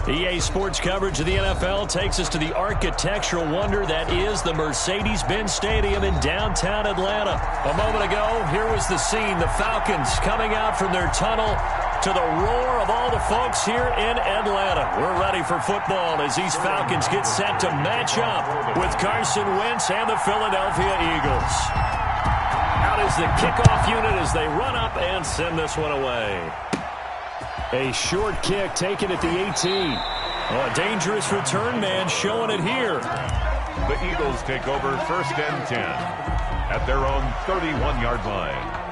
EA Sports coverage of the NFL takes us to the architectural wonder that is the Mercedes-Benz Stadium in downtown Atlanta. A moment ago, here was the scene. The Falcons coming out from their tunnel to the roar of all the folks here in Atlanta. We're ready for football as these Falcons get set to match up with Carson Wentz and the Philadelphia Eagles. Out is the kickoff unit as they run up and send this one away. A short kick taken at the 18. Oh, a dangerous return man showing it here. The Eagles take over 1st and 10 at their own 31-yard line.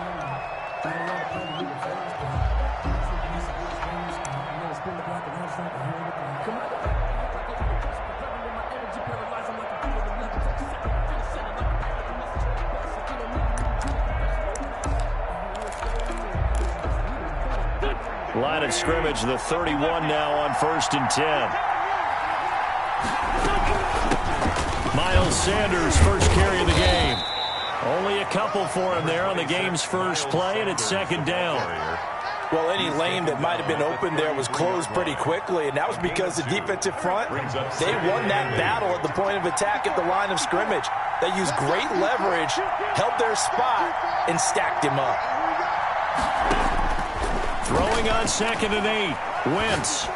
Line of scrimmage, the 31 now on 1st and 10. Miles Sanders, first carry of the game. Only a couple for him there on the game's first play, and it's 2nd down. Well, any lane that might have been open there was closed pretty quickly, and that was because the defensive front, they won that battle at the point of attack at the line of scrimmage. They used great leverage, held their spot, and stacked him up. Throwing on 2nd and 8. Wentz.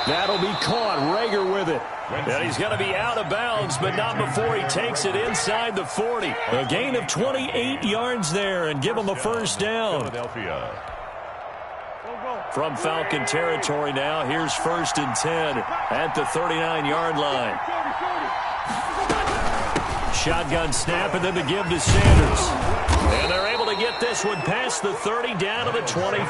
That'll be caught. Rager with it. And he's going to be out of bounds, but not before he takes it inside the 40. A gain of 28 yards there and give him a first down. From Falcon territory now, here's 1st and 10 at the 39-yard line. Shotgun snap and then the give to Sanders. And they're able to get this one past the 30 down to the 25.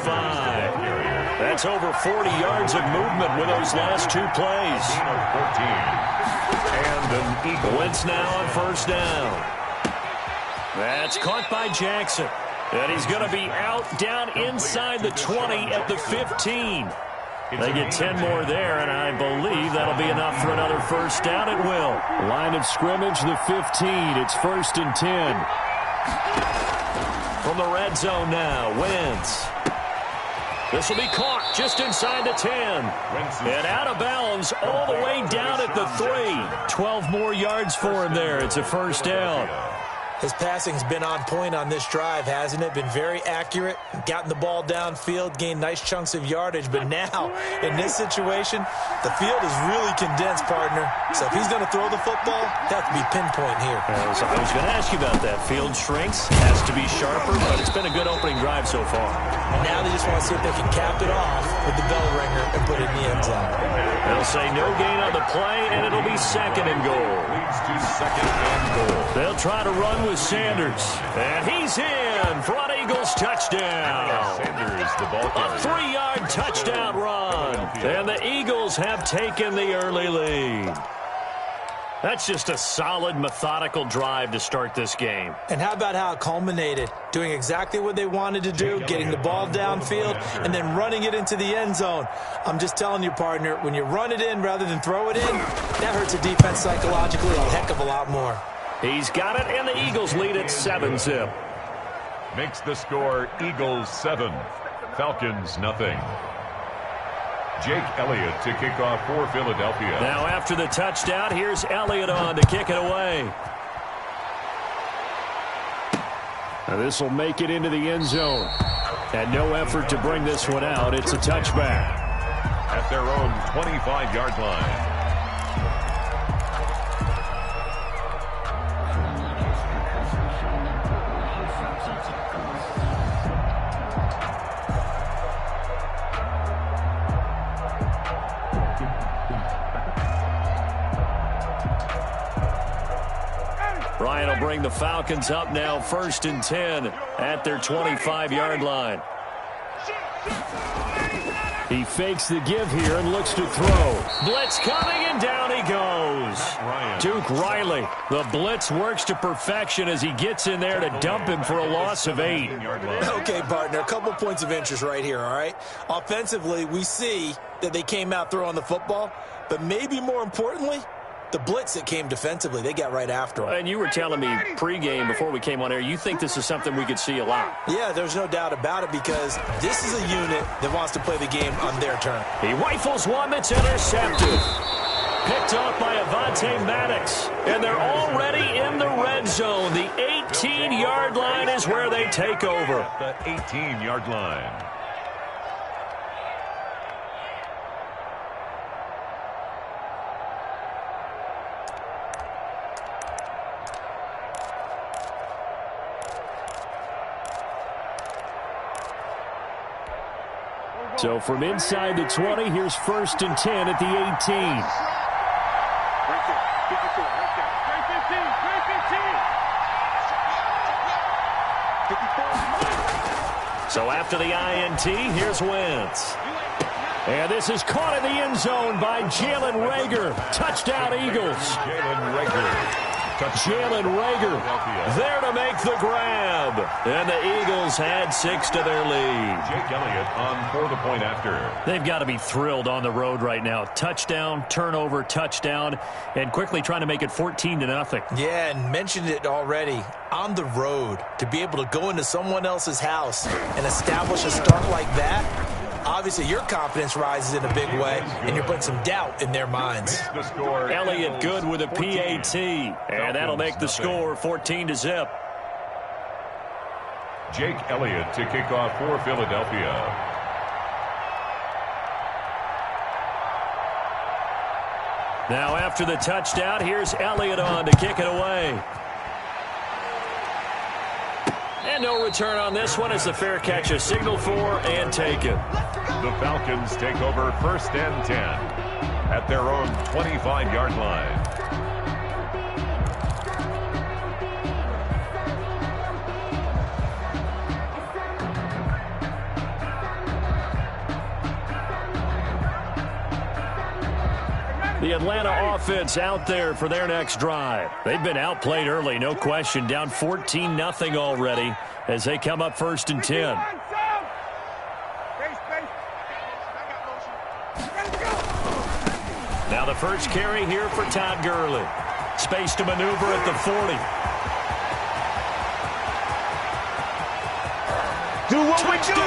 That's over 40 yards of movement with those last 2 plays. And an Eagle. Wentz now on 1st down. That's caught by Jackson. And he's going to be out down inside the 20 at the 15. They get 10 more there, and I believe that'll be enough for another first down. It will. Line of scrimmage, the 15. It's 1st and 10. From the red zone now, Wentz. This will be caught just inside the 10. And out of bounds all the way down at the 3. 12 more yards for him there. It's a first down. His passing's been on point on this drive, hasn't it? Been very accurate, gotten the ball downfield, gained nice chunks of yardage. But now, in this situation, the field is really condensed, partner. So if he's going to throw the football, it has to be pinpoint here. I was going to ask you about that. Field shrinks, has to be sharper, but it's been a good opening drive so far. Now they just want to see if they can cap it off with the bell ringer and put it in the end zone. They'll say no gain on the play, and it'll be 2nd and goal. Leads to 2nd and goal. They'll try to run with Sanders. And he's in for an Eagles touchdown. Sanders, the ball A 3-yard touchdown run. And the Eagles have taken the early lead. That's just a solid, methodical drive to start this game. And how about how it culminated? Doing exactly what they wanted to do, getting the ball downfield, and then running it into the end zone. I'm just telling you, partner, when you run it in rather than throw it in, that hurts a defense psychologically a heck of a lot more. He's got it, and the Eagles lead at 7-zip. Makes the score Eagles 7, Falcons nothing. Jake Elliott to kick off for Philadelphia. Now after the touchdown, here's Elliott on to kick it away. Now this will make it into the end zone. And no effort to bring this one out. It's a touchback. At their own 25-yard line. Ryan will bring the Falcons up now 1st and 10 at their 25-yard line. He fakes the give here and looks to throw. Blitz coming, and down he goes. Duke Riley. The blitz works to perfection as he gets in there to dump him for a loss of 8. Okay, partner, a couple points of interest right here, all right? Offensively, we see that they came out throwing the football, but maybe more importantly, the blitz that came defensively, they got right after him. And you were telling me pregame before we came on air, you think this is something we could see a lot. Yeah, there's no doubt about it because this is a unit that wants to play the game on their turn. He rifles one that's intercepted. Picked off by Avonte Maddox. And they're already in the red zone. The 18-yard line is where they take over. The 18-yard line. So from inside the 20, here's 1st and 10 at the 18. So after the INT, here's Wentz. And this is caught in the end zone by Jalen Reagor. Touchdown, Eagles. Jalen Reagor there to make the grab. And the Eagles had 6 to their lead. Jake Elliott on for the point after. They've got to be thrilled on the road right now. Touchdown, turnover, touchdown, and quickly trying to make it 14-0. Yeah, and mentioned it already. On the road, to be able to go into someone else's house and establish a start like that, obviously your confidence rises in a big way, and you're putting some doubt in their minds. Elliott good with a PAT, and that'll make the score 14-0. Jake Elliott to kick off for Philadelphia. Now after the touchdown, here's Elliott on to kick it away. And no return on this one as the fair catch is signaled for and taken. The Falcons take over 1st and 10 at their own 25-yard line. The Atlanta offense out there for their next drive. They've been outplayed early, no question. Down 14-0 already as they come up 1st and 10. Now the first carry here for Todd Gurley. Space to maneuver at the 40. Do what we do.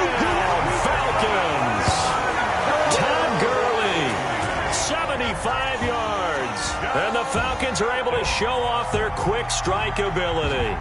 Falcons. Todd Gurley, 75 yards. And the Falcons are able to show off their quick strike ability.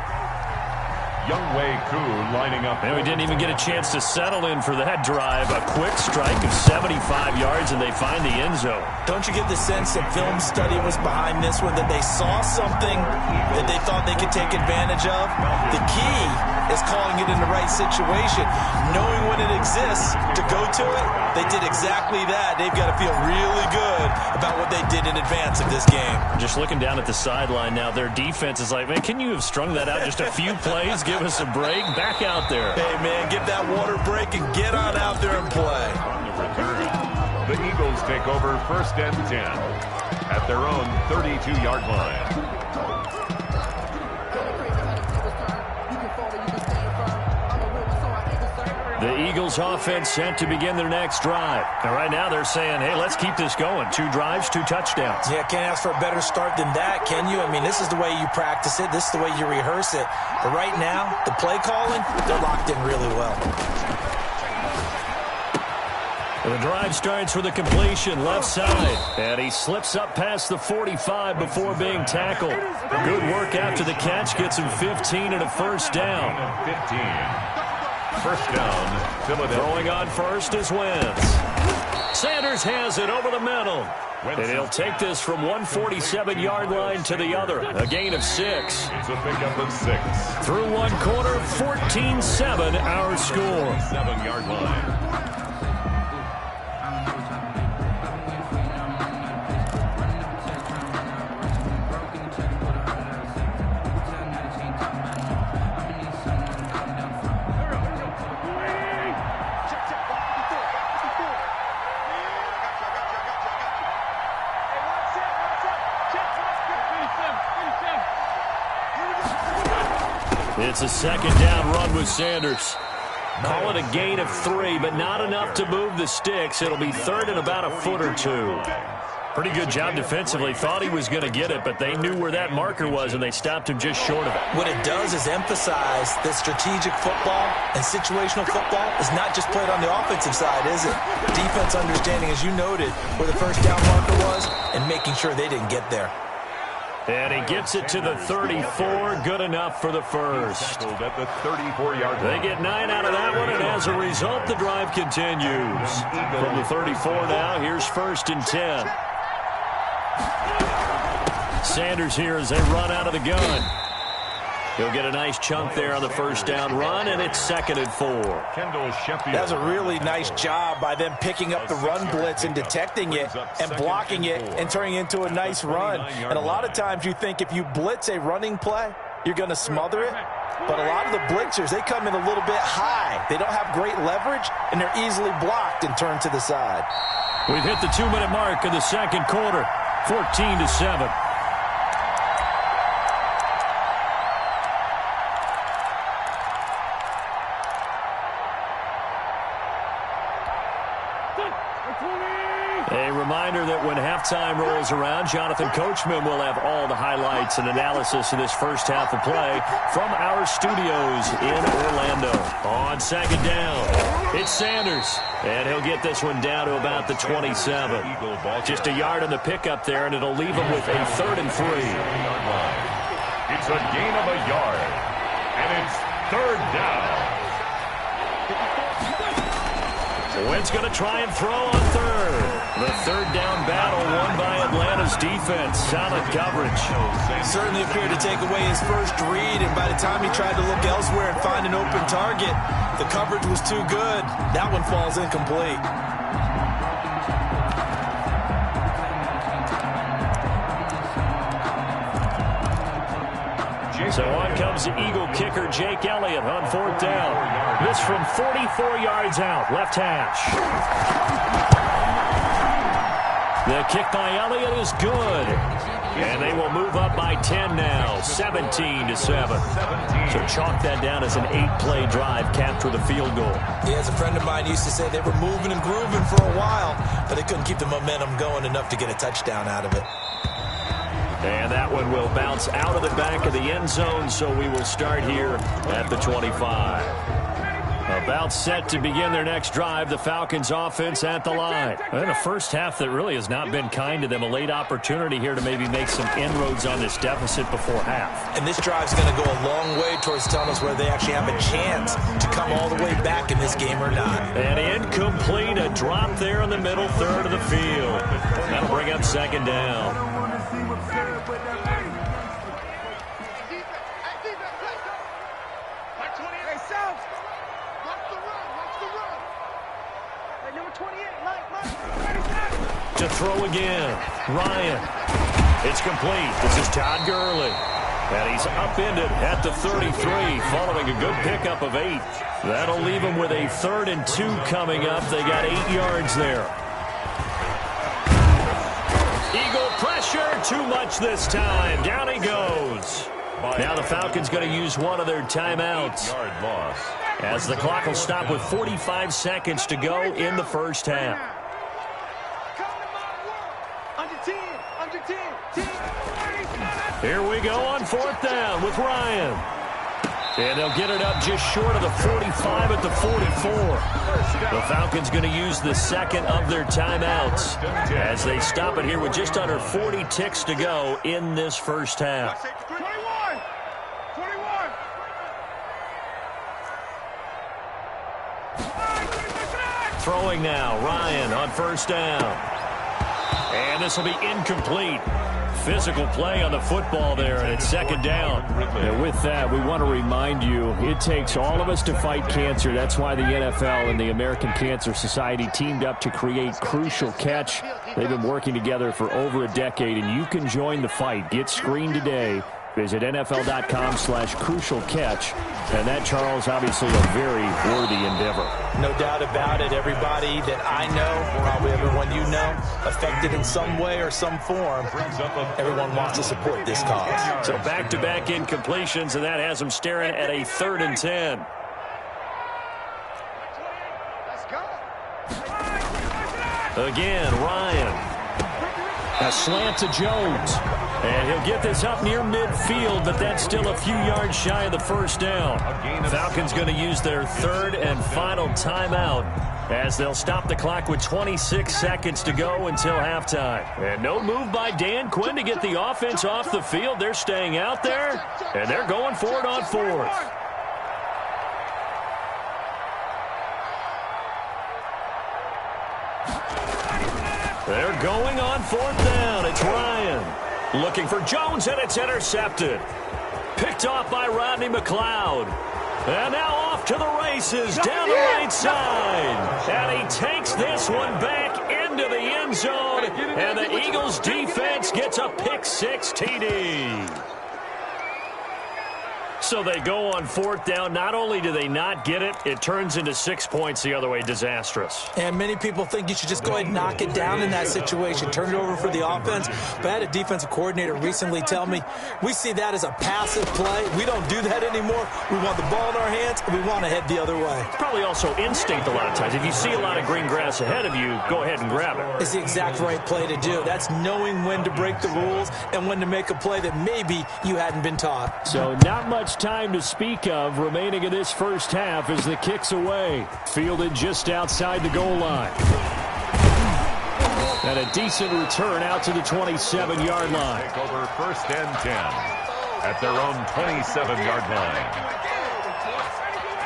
Younghoe Koo lining up. And we didn't even get a chance to settle in for that drive. A quick strike of 75 yards, and they find the end zone. Don't you get the sense that film study was behind this one, that they saw something that they thought they could take advantage of? The key is calling it in the right situation. Knowing when it exists to go to it, they did exactly that. They've got to feel really good about what they did in advance of this game. Just looking down at the sideline now, their defense is like, man, can you have strung that out just a few plays? Give us a break. Back out there. Hey, man, get that water break and get on out there and play. On the return, the Eagles take over 1st and 10 at their own 32-yard line. The Eagles offense set to begin their next drive. And right now they're saying, hey, let's keep this going. 2 drives, 2 touchdowns. Yeah, can't ask for a better start than that, can you? I mean, this is the way you practice it. This is the way you rehearse it. But right now, the play calling, they're locked in really well. The drive starts with a completion left side. And he slips up past the 45 before being tackled. Good work after the catch. Gets him 15 and a first down. 15. First down, Philadelphia. Throwing on first is Wentz. Sanders has it over the middle. And he'll take this from 147-yard line to the other. A gain of 6. It's a pickup of 6. Through one quarter, 14-7 our score. 7-yard line. It's a second down run with Sanders. Call it a gain of 3, but not enough to move the sticks. It'll be 3rd and about a foot or 2. Pretty good job defensively. Thought he was going to get it, but they knew where that marker was, and they stopped him just short of it. What it does is emphasize that strategic football and situational football is not just played on the offensive side, is it? Defense understanding, as you noted, where the first down marker was and making sure they didn't get there. And he gets it to the 34. Good enough for the first. At the 34-yard line. They get 9 out of that one, and as a result, the drive continues. From the 34 now, here's 1st and 10. Sanders here as they run out of the gun. He'll get a nice chunk there on the first down run, and it's 2nd and 4. That was a really nice job by them picking up the run blitz and detecting it and blocking it and turning it into a nice run. And a lot of times you think if you blitz a running play, you're going to smother it. But a lot of the blitzers, they come in a little bit high. They don't have great leverage, and they're easily blocked and turned to the side. We've hit the 2-minute mark of the second quarter, 14-7. A reminder that when halftime rolls around, Jonathan Coachman will have all the highlights and analysis of this first half of play from our studios in Orlando. On 2nd down, it's Sanders, and he'll get this one down to about the 27. Just a yard on the pickup there, and it'll leave him with a 3rd and 3. It's a gain of a yard, and it's 3rd down. Wynn's going to try and throw on 3rd. The 3rd down battle won by Atlanta's defense. Solid coverage. Certainly appeared to take away his first read, and by the time he tried to look elsewhere and find an open target, the coverage was too good. That one falls incomplete. So on comes the Eagle kicker, Jake Elliott, on 4th down. This from 44 yards out, left hash. The kick by Elliott is good. And they will move up by 10 now, 17-7. So chalk that down as an 8-play drive, capture the field goal. Yeah, as a friend of mine used to say, they were moving and grooving for a while, but they couldn't keep the momentum going enough to get a touchdown out of it. And that one will bounce out of the back of the end zone, so we will start here at the 25. About set to begin their next drive, the Falcons offense at the line. And a first half that really has not been kind to them. A late opportunity here to maybe make some inroads on this deficit before half. And this drive's going to go a long way towards telling us whether they actually have a chance to come all the way back in this game or not. And incomplete, a drop there in the middle third of the field. That'll bring up 2nd down. To throw again, Ryan. It's complete. This is Todd Gurley. And he's upended at the 33, following a good pickup of 8. That'll leave him with a 3rd and 2 coming up. They got 8 yards there. Eagle pressure, too much this time. Down he goes. Now the Falcons going to use one of their timeouts, as the clock will stop with 45 seconds to go in the first half. Here we go on 4th down with Ryan. And they'll get it up just short of the 45 at the 44. The Falcons going to use the 2nd of their timeouts as they stop it here with just under 40 ticks to go in this first half. 21. Throwing now, Ryan on 1st down. And this will be incomplete. Physical play on the football there, and it's 2nd down. And with that, we want to remind you, it takes all of us to fight cancer. That's why the NFL and the American Cancer Society teamed up to create Crucial Catch. They've been working together for over a decade, and you can join the fight. Get screened today. Visit NFL.com/crucialcatch. And that, Charles, obviously a very worthy endeavor. No doubt about it. Everybody that I know, probably everyone you know, affected in some way or some form, everyone wants to support this cause. So back-to-back incompletions, and that has them staring at a 3rd and 10. Again, Ryan. A slant to Jones. And he'll get this up near midfield, but that's still a few yards shy of the first down. Falcons going to use their third and final timeout as they'll stop the clock with 26 seconds to go until halftime. And no move by Dan Quinn to get the offense off the field. They're staying out there, and they're going for it on fourth. They're going on fourth down. It's Ryan looking for Jones, and it's intercepted. Picked off by Rodney McLeod. And now off to the races down the right side. And he takes this one back into the end zone. And the Eagles defense gets a pick-6 TD. So they go on fourth down. Not only do they not get it, it turns into 6 points the other way. Disastrous. And many people think you should just go ahead and knock it down in that situation. Turn it over for the offense. But I had a defensive coordinator recently tell me, we see that as a passive play. We don't do that anymore. We want the ball in our hands, and we want to head the other way. Probably also instinct a lot of times. If you see a lot of green grass ahead of you, go ahead and grab it. It's the exact right play to do. That's knowing when to break the rules and when to make a play that maybe you hadn't been taught. So not much time to speak of remaining in this first half as the kick's away. Fielded just outside the goal line. And a decent return out to the 27-yard line. Take over first and 10 at their own 27-yard line.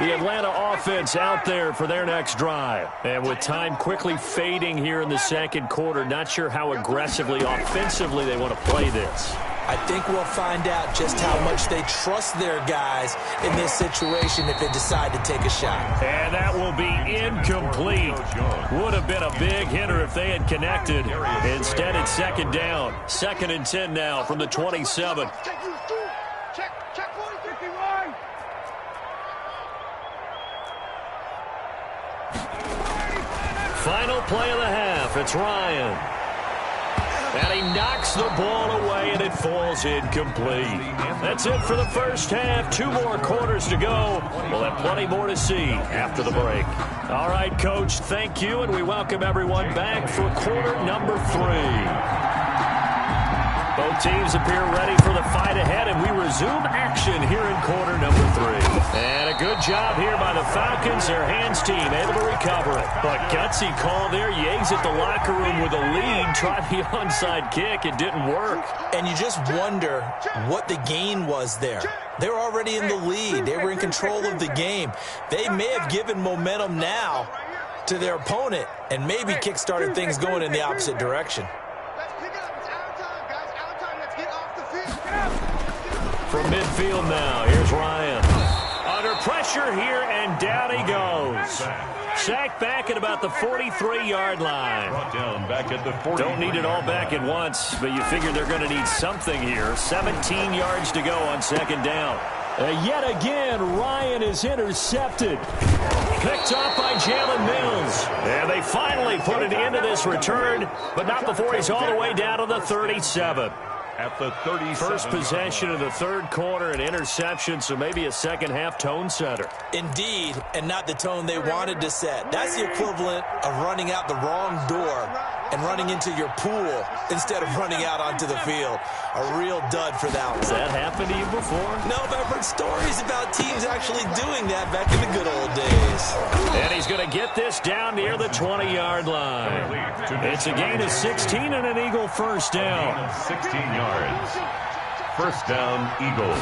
The Atlanta offense out there for their next drive. And with time quickly fading here in the second quarter, not sure how aggressively, offensively they want to play this. I think we'll find out just how much they trust their guys in this situation if they decide to take a shot. And that will be incomplete. Would have been a big hitter if they had connected. Instead, it's second down. 2nd and 10 now from the 27. Final play of the half. It's Ryan. And he knocks the ball away, and it falls incomplete. That's it for the first half. 2 more quarters to go. We'll have plenty more to see after the break. All right, Coach, thank you, and we welcome everyone back for quarter number 3. Both teams appear ready for the fight ahead, and we resume action here in quarter number 3. And a good job here by the Falcons. Their hands team able to recover it. But gutsy call there. You exit the locker room with a lead. Tried the onside kick. It didn't work. And you just wonder what the gain was there. They were already in the lead. They were in control of the game. They may have given momentum now to their opponent and maybe kick-started things going in the opposite direction. From midfield now, here's Ryan. Under pressure here, and down he goes. Sacked back at about the 43-yard line. Brought down back at the 40. Don't need it all back at once, but you figure they're going to need something here. 17 yards to go on second down. Yet again, Ryan is intercepted. Picked off by Jalen Mills. And they finally put an end to this return, but not before he's all the way down to the 37. At the 37. First possession of the third quarter, an interception, so maybe a second-half tone setter. Indeed, and not the tone they wanted to set. That's the equivalent of running out the wrong door and running into your pool instead of running out onto the field. A real dud for that one. Has that happened to you before? No, but I've heard stories about teams actually doing that back in the good old days. And he's going to get this down near the 20-yard line. It's a gain of 16 and an Eagle first down. 16 yards. First down, Eagles.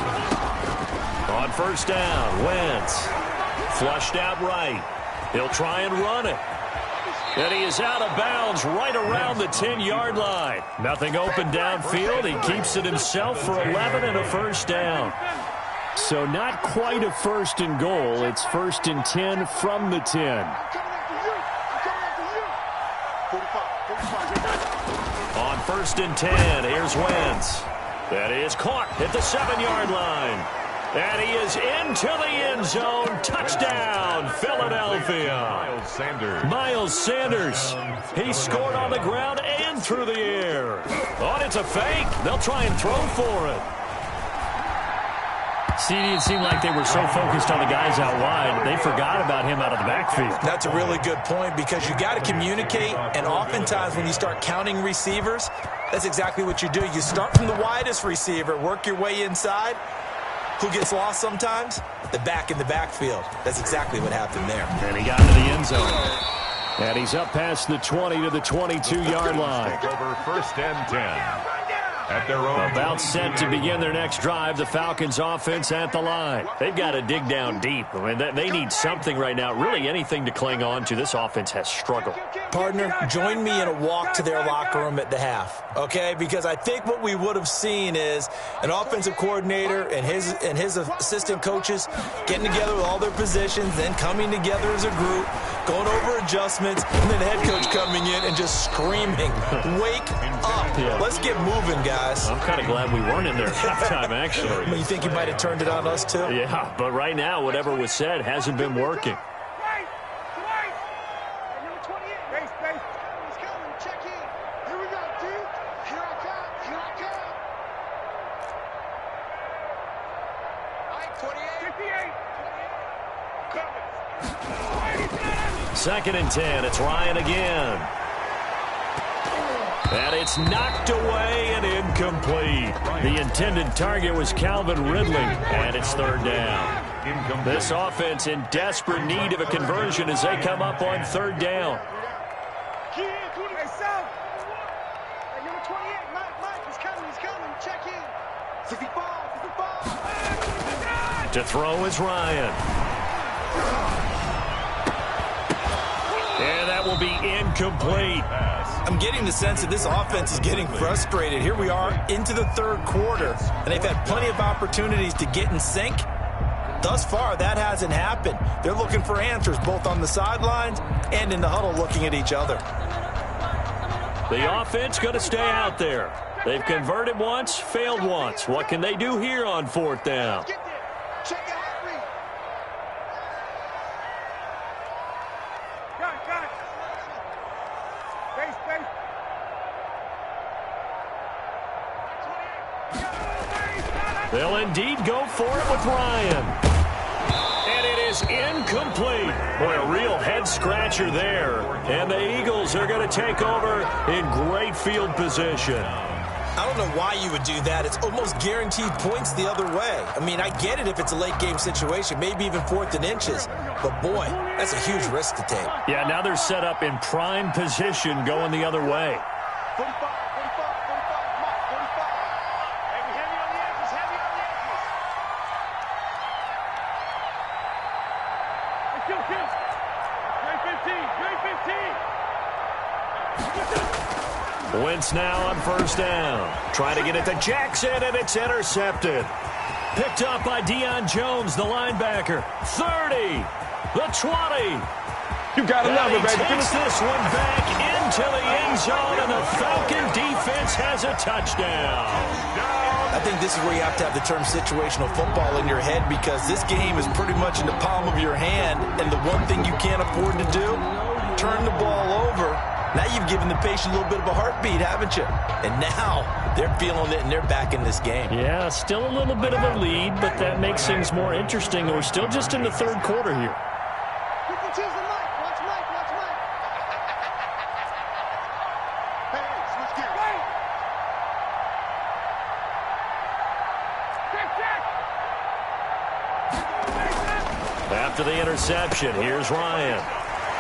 On first down, Wentz. Flushed out right. He'll try and run it. And he is out of bounds right around the 10-yard line. Nothing open downfield. He keeps it himself for 11 and a first down. So not quite a first and goal. It's 1st and 10 from the 10. On 1st and 10, here's Wentz. That is caught at the 7-yard line. And he is into the end zone. Touchdown, Philadelphia. Miles Sanders. He scored on the ground and through the air. Oh, it's a fake. They'll try and throw for it. CD, it seemed like they were so focused on the guys out wide, they forgot about him out of the backfield. That's a really good point because you got to communicate, and oftentimes when you start counting receivers, that's exactly what you do. You start from the widest receiver, work your way inside. Who gets lost sometimes? The back in the backfield. That's exactly what happened there. And he got into the end zone. And he's up past the 20 to the 22-yard line. Take over 1st and 10. At their own. About set to begin their next drive, the Falcons offense at the line. They've got to dig down deep. I mean, they need something right now, really anything to cling on to. This offense has struggled. Partner, join me in a walk to their locker room at the half, okay? Because I think what we would have seen is an offensive coordinator and his assistant coaches getting together with all their positions, then coming together as a group, going over adjustments, and then the head coach coming in and just screaming, wake up. Yeah. Let's get moving, guys. I'm kind of glad we weren't in there at halftime, actually. I mean, you think you might have turned it on us, too? Yeah, but right now, whatever was said hasn't been working. Second and 10, it's Ryan again. And it's knocked away and incomplete. The intended target was Calvin Ridley, and it's 3rd down. This offense in desperate need of a conversion as they come up on 3rd down. To throw is Ryan. And that will be incomplete. I'm getting the sense that this offense is getting frustrated. Here we are into the 3rd quarter, and they've had plenty of opportunities to get in sync. Thus far, that hasn't happened. They're looking for answers both on the sidelines and in the huddle looking at each other. The offense going to stay out there. They've converted once, failed once. What can they do here on 4th down? They'll indeed go for it with Ryan. And it is incomplete. Boy, a real head-scratcher there. And the Eagles are going to take over in great field position. I don't know why you would do that. It's almost guaranteed points the other way. I mean, I get it if it's a late-game situation, maybe even 4th and inches. But, boy, that's a huge risk to take. Yeah, now they're set up in prime position going the other way. 45. Wentz now on 1st down. Trying to get it to Jackson, and it's intercepted. Picked up by Deion Jones, the linebacker. 30, the 20. You got to love it, baby. Takes this one back into the end zone, and the Falcon defense has a touchdown. I think this is where you have to have the term situational football in your head because this game is pretty much in the palm of your hand, and the one thing you can't afford to do, turn the ball over. Now you've given the patient a little bit of a heartbeat, haven't you? And now they're feeling it, and they're back in this game. Yeah, still a little bit of a lead, but that makes things more interesting. We're still just in the 3rd quarter here. After the interception, here's Ryan.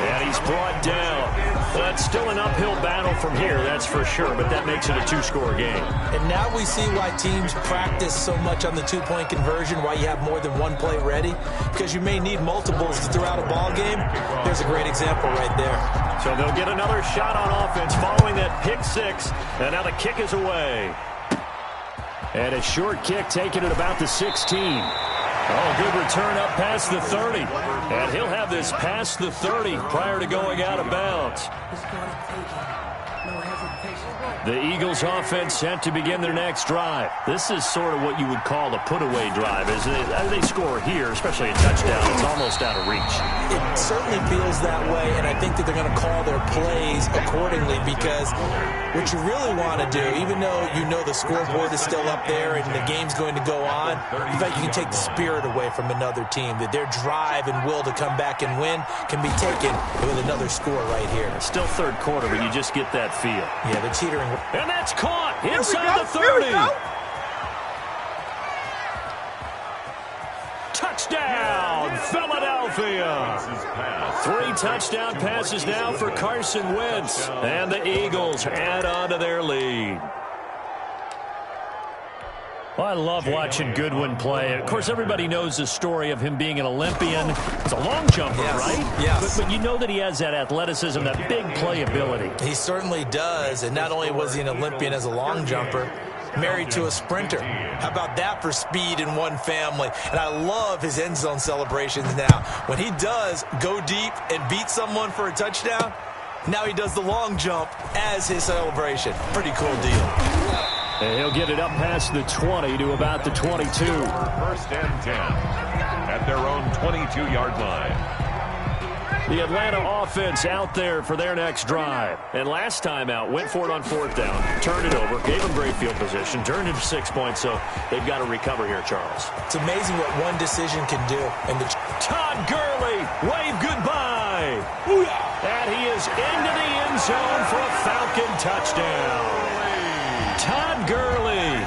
And he's brought down. But still an uphill battle from here, that's for sure. But that makes it a 2-score game. And now we see why teams practice so much on the 2-point conversion, why you have more than one play ready. Because you may need multiples throughout a ball game. There's a great example right there. So they'll get another shot on offense following that pick 6. And now the kick is away. And a short kick taken at about the 16. Oh, good return up past the 30. And he'll have this past the 30 prior to going out of bounds. The Eagles offense set to begin their next drive. This is sort of what you would call a put-away drive, isn't it? As they score here, especially a touchdown, it's almost out of reach. It certainly feels that way, and I think that they're going to call their plays accordingly, because what you really want to do, even though you know the scoreboard is still up there and the game's going to go on, in fact, you can take the spirit away from another team, that their drive and will to come back and win can be taken with another score right here. Still third quarter, but you just get that feel. Yeah, they're teetering. And that's caught inside the 30. Touchdown, Philadelphia. 3 touchdown passes now for Carson Wentz. And the Eagles add on to their lead. Well, I love watching Goodwin play. Of course, everybody knows the story of him being an Olympian. He's a long jumper, right? Yes. But you know that he has that athleticism, that big playability. He certainly does. And not only was he an Olympian as a long jumper, married to a sprinter. How about that for speed in one family? And I love his end zone celebrations now. When he does go deep and beat someone for a touchdown, now he does the long jump as his celebration. Pretty cool deal. And he'll get it up past the 20 to about the 22. First and 10 at their own 22-yard line. The Atlanta offense out there for their next drive. And last time out, went for it on 4th down, turned it over, gave them great field position, turned it to 6 points, so they've got to recover here, Charles. It's amazing what one decision can do. And Todd Gurley, wave goodbye. And he is into the end zone for a Falcon touchdown. Todd Gurley,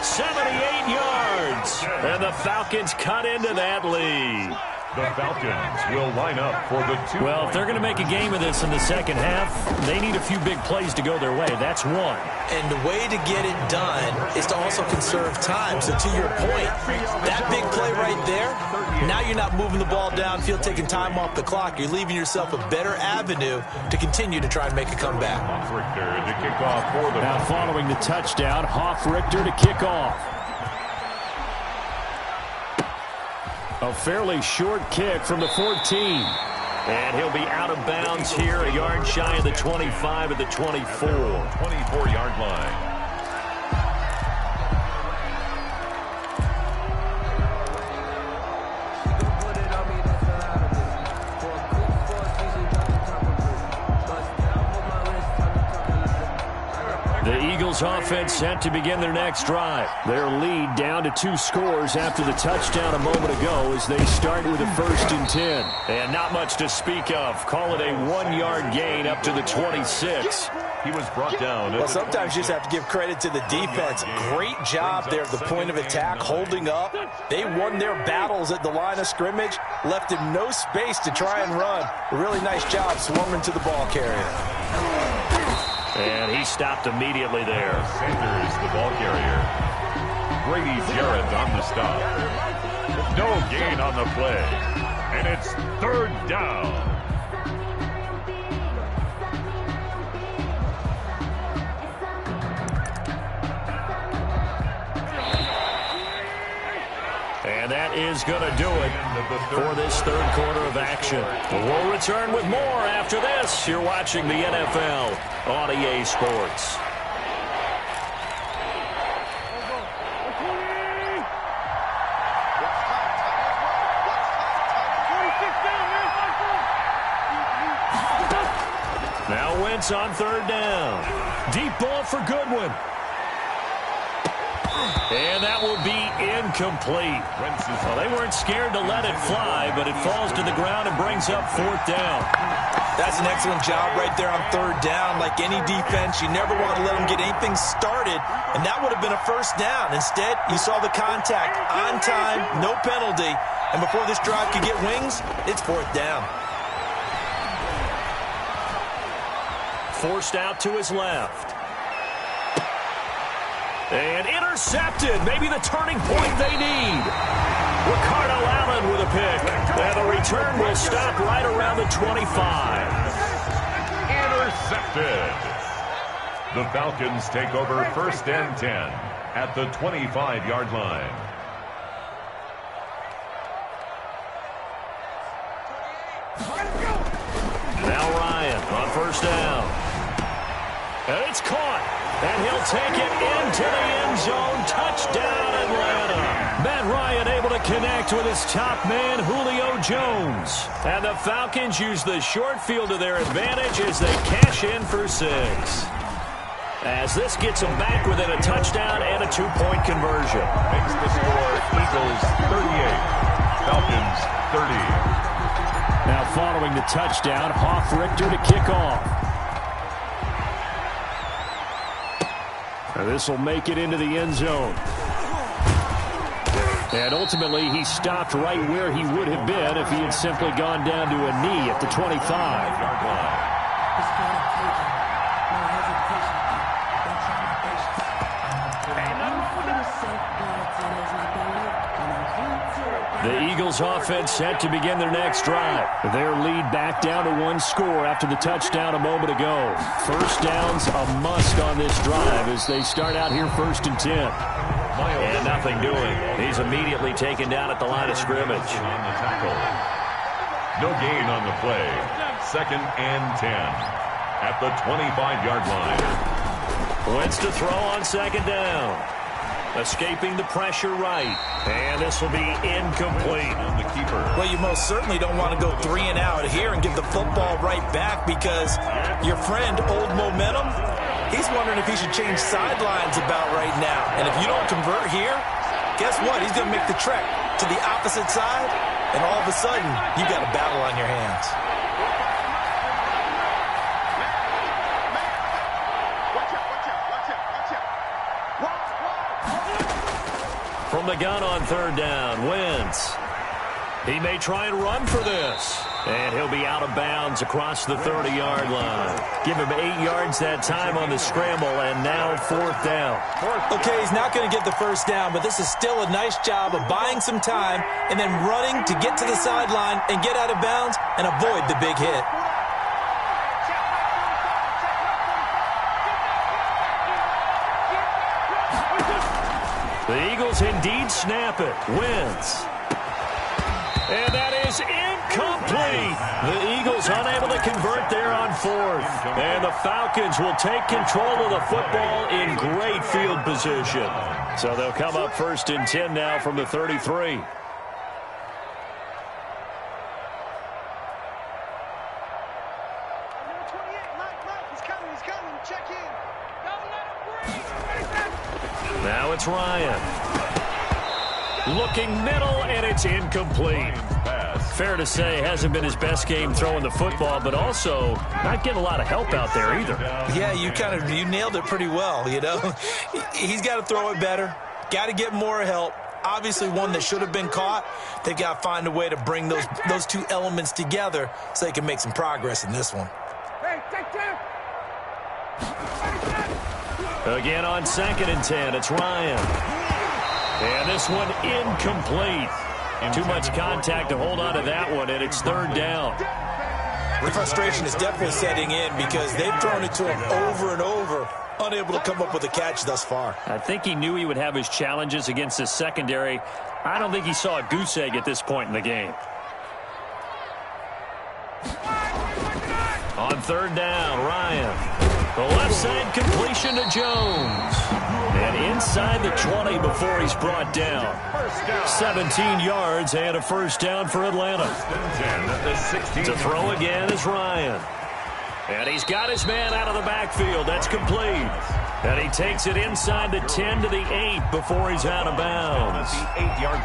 78 yards, and the Falcons cut into that lead. The Falcons will line up for the 2. Well, if they're going to make a game of this in the second half, they need a few big plays to go their way. That's one. And the way to get it done is to also conserve time. So to your point, that big play right there, now you're not moving the ball downfield, taking time off the clock. You're leaving yourself a better avenue to continue to try and make a comeback. Hoff-Richter to kick off for the Now following the touchdown, Hoff-Richter to kick off. A fairly short kick from the 14. And he'll be out of bounds here, a yard shy of the 25 at the 24. 24-yard line. The Eagles offense set to begin their next drive. Their lead down to 2 scores after the touchdown a moment ago as they start with a 1st and 10. And not much to speak of. Call it a 1-yard gain up to the 26. He was brought down. Well, sometimes you just have to give credit to the defense. Great job there at the point of attack, holding up. They won their battles at the line of scrimmage, left him no space to try and run. A really nice job swarming to the ball carrier. And he stopped immediately there. Sanders, the ball carrier. Brady Jarrett on the stop. No gain on the play. And it's 3rd down. And that is going to do it for this 3rd quarter of action. We'll return with more after this. You're watching the NFL on EA Sports. Now Wentz on 3rd down. Deep ball for Goodwin. And that will be incomplete. Well, they weren't scared to let it fly, but it falls to the ground and brings up 4th down. That's an excellent job right there on 3rd down. Like any defense, you never want to let them get anything started, and that would have been a 1st down. Instead, you saw the contact on time, no penalty, and before this drive could get wings, it's 4th down. Forced out to his left. And intercepted. Maybe the turning point they need. Ricardo Allen with a pick. And the return will stop right around the 25. Intercepted. The Falcons take over 1st and 10 at the 25-yard line. Now Ryan on 1st down. And it's caught. And he'll take it into the end zone. Touchdown, Atlanta. Matt Ryan able to connect with his top man, Julio Jones. And the Falcons use the short field to their advantage as they cash in for 6. As this gets them back within a touchdown and a 2-point conversion. Makes the score Eagles 38, Falcons 30. Now following the touchdown, Hoff-Richter to kick off. And this will make it into the end zone. And ultimately, he stopped right where he would have been if he had simply gone down to a knee at the 25-yard line. The Eagles offense set to begin their next drive. Their lead back down to 1 score after the touchdown a moment ago. First down's a must on this drive as they start out here 1st and 10. And nothing doing. He's immediately taken down at the line of scrimmage. On the tackle. No gain on the play. 2nd and 10 at the 25-yard line. Wentz to throw on 2nd down. Escaping the pressure right. And this will be incomplete. On the keeper. Well, you most certainly don't want to go 3 and out here and give the football right back because your friend, Old Momentum, he's wondering if he should change sidelines about right now. And if you don't convert here, guess what? He's going to make the trek to the opposite side, and all of a sudden, you got a battle on your hands. From the gun on 3rd down, Wentz. He may try and run for this. And he'll be out of bounds across the 30-yard line. Give him 8 yards that time on the scramble, and now 4th down. Okay, he's not going to get the first down, but this is still a nice job of buying some time and then running to get to the sideline and get out of bounds and avoid the big hit. The Eagles indeed snap it. Wentz. And that is incomplete. The Eagles unable to convert there on 4th. And the Falcons will take control of the football in great field position. So they'll come up 1st and 10 now from the 33. Now it's Ryan. Looking middle, and it's incomplete. Fair to say, hasn't been his best game throwing the football, but also not getting a lot of help out there either. Yeah, you nailed it pretty well, you know. He's got to throw it better. Got to get more help. Obviously one that should have been caught. They've got to find a way to bring those 2 elements together so they can make some progress in this one. Again on 2nd and 10, it's Ryan. And this one incomplete. Too much contact to hold on to that one, and it's 3rd down. The frustration is definitely setting in because they've thrown it to him over and over, unable to come up with a catch thus far. I think he knew he would have his challenges against his secondary. I don't think he saw a goose egg at this point in the game. On 3rd down, Ryan. The left side completion to Jones. And inside the 20 before he's brought down. 17 yards and a 1st down for Atlanta. To throw again is Ryan. And he's got his man out of the backfield. That's complete. And he takes it inside the 10 to the 8 before he's out of bounds.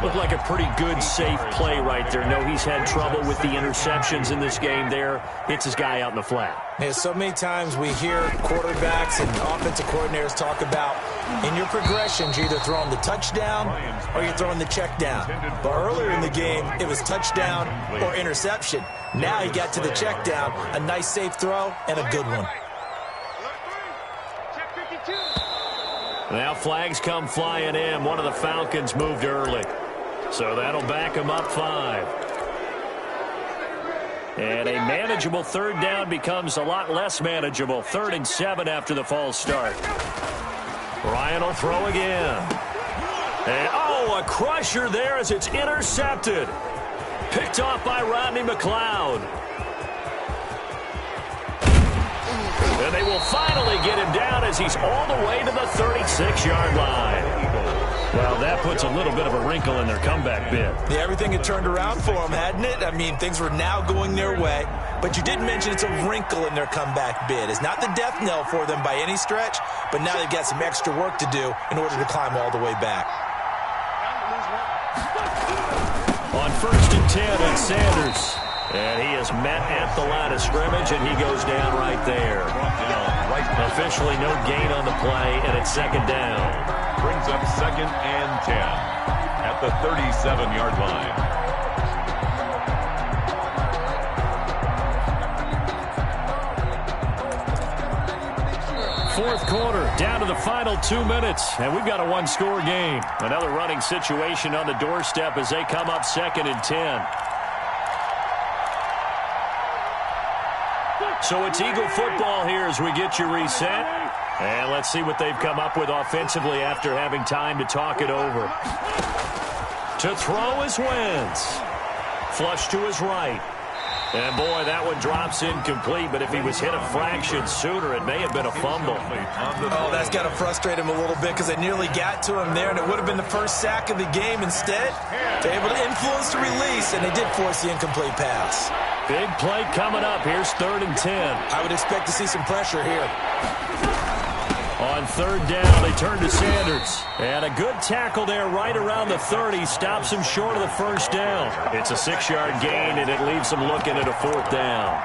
Looked like a pretty good, safe play right there. No, he's had trouble with the interceptions in this game there. Hits his guy out in the flat. Yeah, so many times we hear quarterbacks and offensive coordinators talk about in your progressions, you're either throwing the touchdown or you're throwing the check down. But earlier in the game, it was touchdown or interception. Now he got to the check down, a nice safe throw, and a good one. Now flags come flying in. One of the Falcons moved early. So that'll back him up 5. And a manageable 3rd down becomes a lot less manageable. 3rd and 7 after the false start. Ryan will throw again. And, a crusher there as it's intercepted. Picked off by Rodney McLeod. And they will finally get him down as he's all the way to the 36-yard line. Well, that puts a little bit of a wrinkle in their comeback bid. Yeah, everything had turned around for them, hadn't it? I mean, things were now going their way. But you did mention it's a wrinkle in their comeback bid. It's not the death knell for them by any stretch, but now they've got some extra work to do in order to climb all the way back. On 1st and 10, it's Sanders. And he is met at the line of scrimmage, and he goes down right there. Officially no gain on the play, and it's 2nd down. Brings up 2nd and 10 at the 37-yard line. Fourth quarter, down to the final 2 minutes, and we've got a one-score game. Another running situation on the doorstep as they come up 2nd and 10. So it's Eagle football here as we get you reset. And let's see what they've come up with offensively after having time to talk it over. To throw is Wentz. Flush to his right. And, boy, that one drops incomplete, but if he was hit a fraction sooner, it may have been a fumble. Oh, that's got to frustrate him a little bit because they nearly got to him there, and it would have been the first sack of the game. Instead, they're able to influence the release, and they did force the incomplete pass. Big play coming up. Here's 3rd and 10. I would expect to see some pressure here. On 3rd down, they turn to Sanders. And a good tackle there right around the 30. Stops him short of the 1st down. It's a 6-yard gain, and it leaves them looking at a 4th down.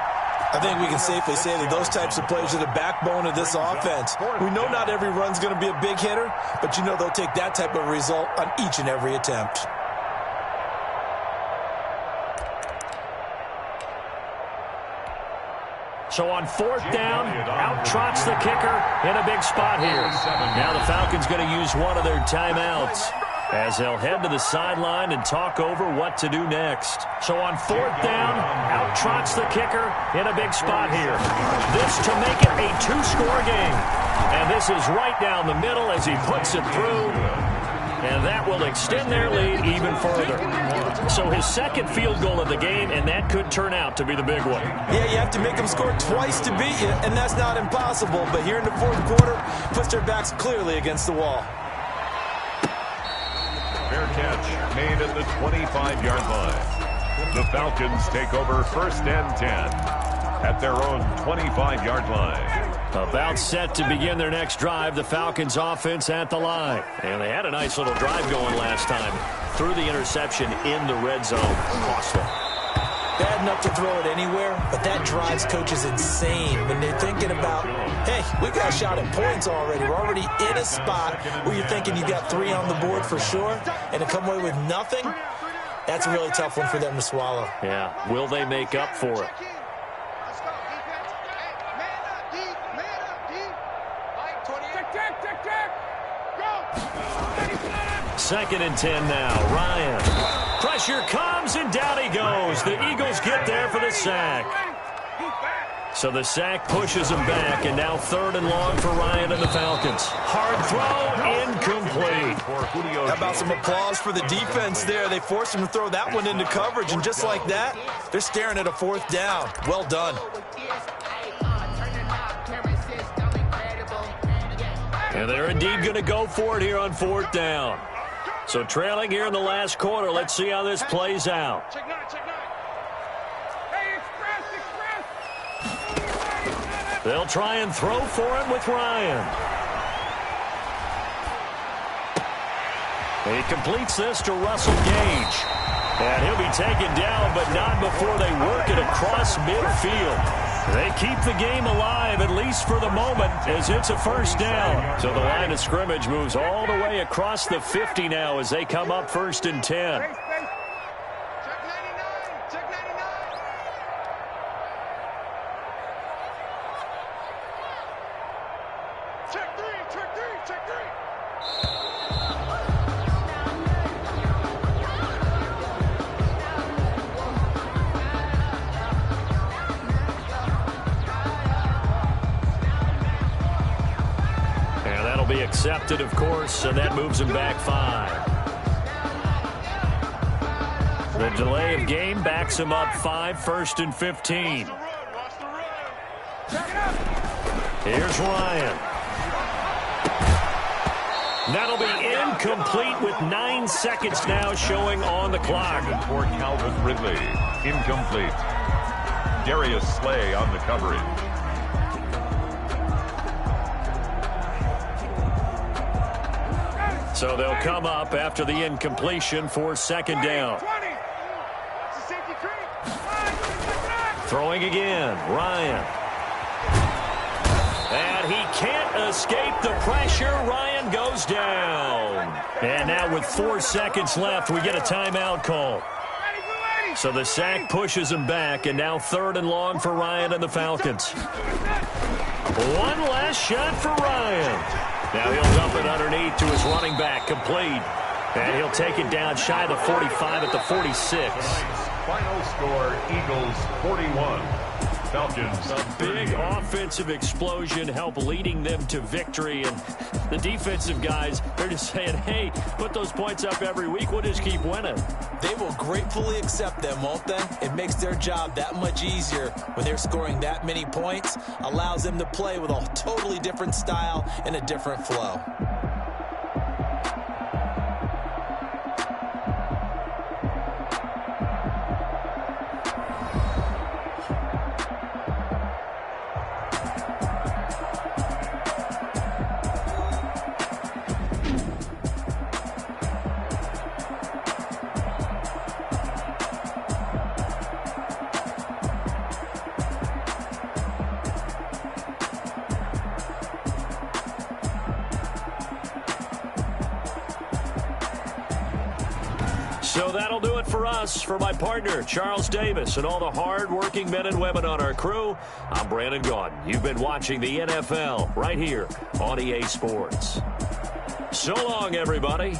I think we can safely say that those types of plays are the backbone of this offense. We know not every run's going to be a big hitter, but you know they'll take that type of result on each and every attempt. So on 4th down, out trots the kicker in a big spot here. Now the Falcons going to use one of their timeouts as they'll head to the sideline and talk over what to do next. So on 4th down, out trots the kicker in a big spot here. This to make it a 2-score game. And this is right down the middle as he puts it through. And that will extend their lead even further. So his 2nd field goal of the game, and that could turn out to be the big one. Yeah, you have to make them score twice to beat you, and that's not impossible. But here in the 4th quarter, puts their backs clearly against the wall. Fair catch made at the 25-yard line. The Falcons take over 1st and 10 at their own 25-yard line. About set to begin their next drive, the Falcons offense at the line. And they had a nice little drive going last time. Threw the interception in the red zone. Costly. Bad enough to throw it anywhere, but that drives coaches insane when they're thinking about, hey, we got a shot at points already. We're already in a spot where you're thinking you got 3 on the board for sure, and to come away with nothing, that's a really tough one for them to swallow. Yeah, will they make up for it? 2nd and 10 now. Ryan. Pressure comes, and down he goes. The Eagles get there for the sack. So the sack pushes him back, and now 3rd and long for Ryan and the Falcons. Hard throw, incomplete. How about some applause for the defense there? They forced him to throw that one into coverage, and just like that, they're staring at a 4th down. Well done. And they're indeed going to go for it here on 4th down. So trailing here in the last quarter. Let's see how this plays out. They'll try and throw for him with Ryan. He completes this to Russell Gage. And he'll be taken down, but not before they work it across midfield. They keep the game alive, at least for the moment, as it's a 1st down. So the line of scrimmage moves all the way across the 50 now as they come up 1st and 10. Be accepted, of course, and that moves him back 5. The delay of game backs him up 5, 1st and 15. Here's Ryan. That'll be incomplete with 9 seconds now showing on the clock. For Calvin Ridley. Incomplete. Darius Slay on the coverage. So they'll come up after the incompletion for second down. Throwing again, Ryan. And he can't escape the pressure. Ryan goes down. And now with 4 seconds left, we get a timeout call. So the sack pushes him back, and now 3rd and long for Ryan and the Falcons. One last shot for Ryan. Now he'll dump it underneath to his running back, complete. And he'll take it down shy of the 45 at the 46. Final score, Eagles 41. Falcons. A big offensive explosion helped leading them to victory. And the defensive guys, they're just saying, hey, put those points up every week. We'll just keep winning. They will gratefully accept them, won't they? It makes their job that much easier when they're scoring that many points. Allows them to play with a totally different style and a different flow. So that'll do it for us. For my partner, Charles Davis, and all the hard-working men and women on our crew, I'm Brandon Gaudin. You've been watching the NFL right here on EA Sports. So long, everybody.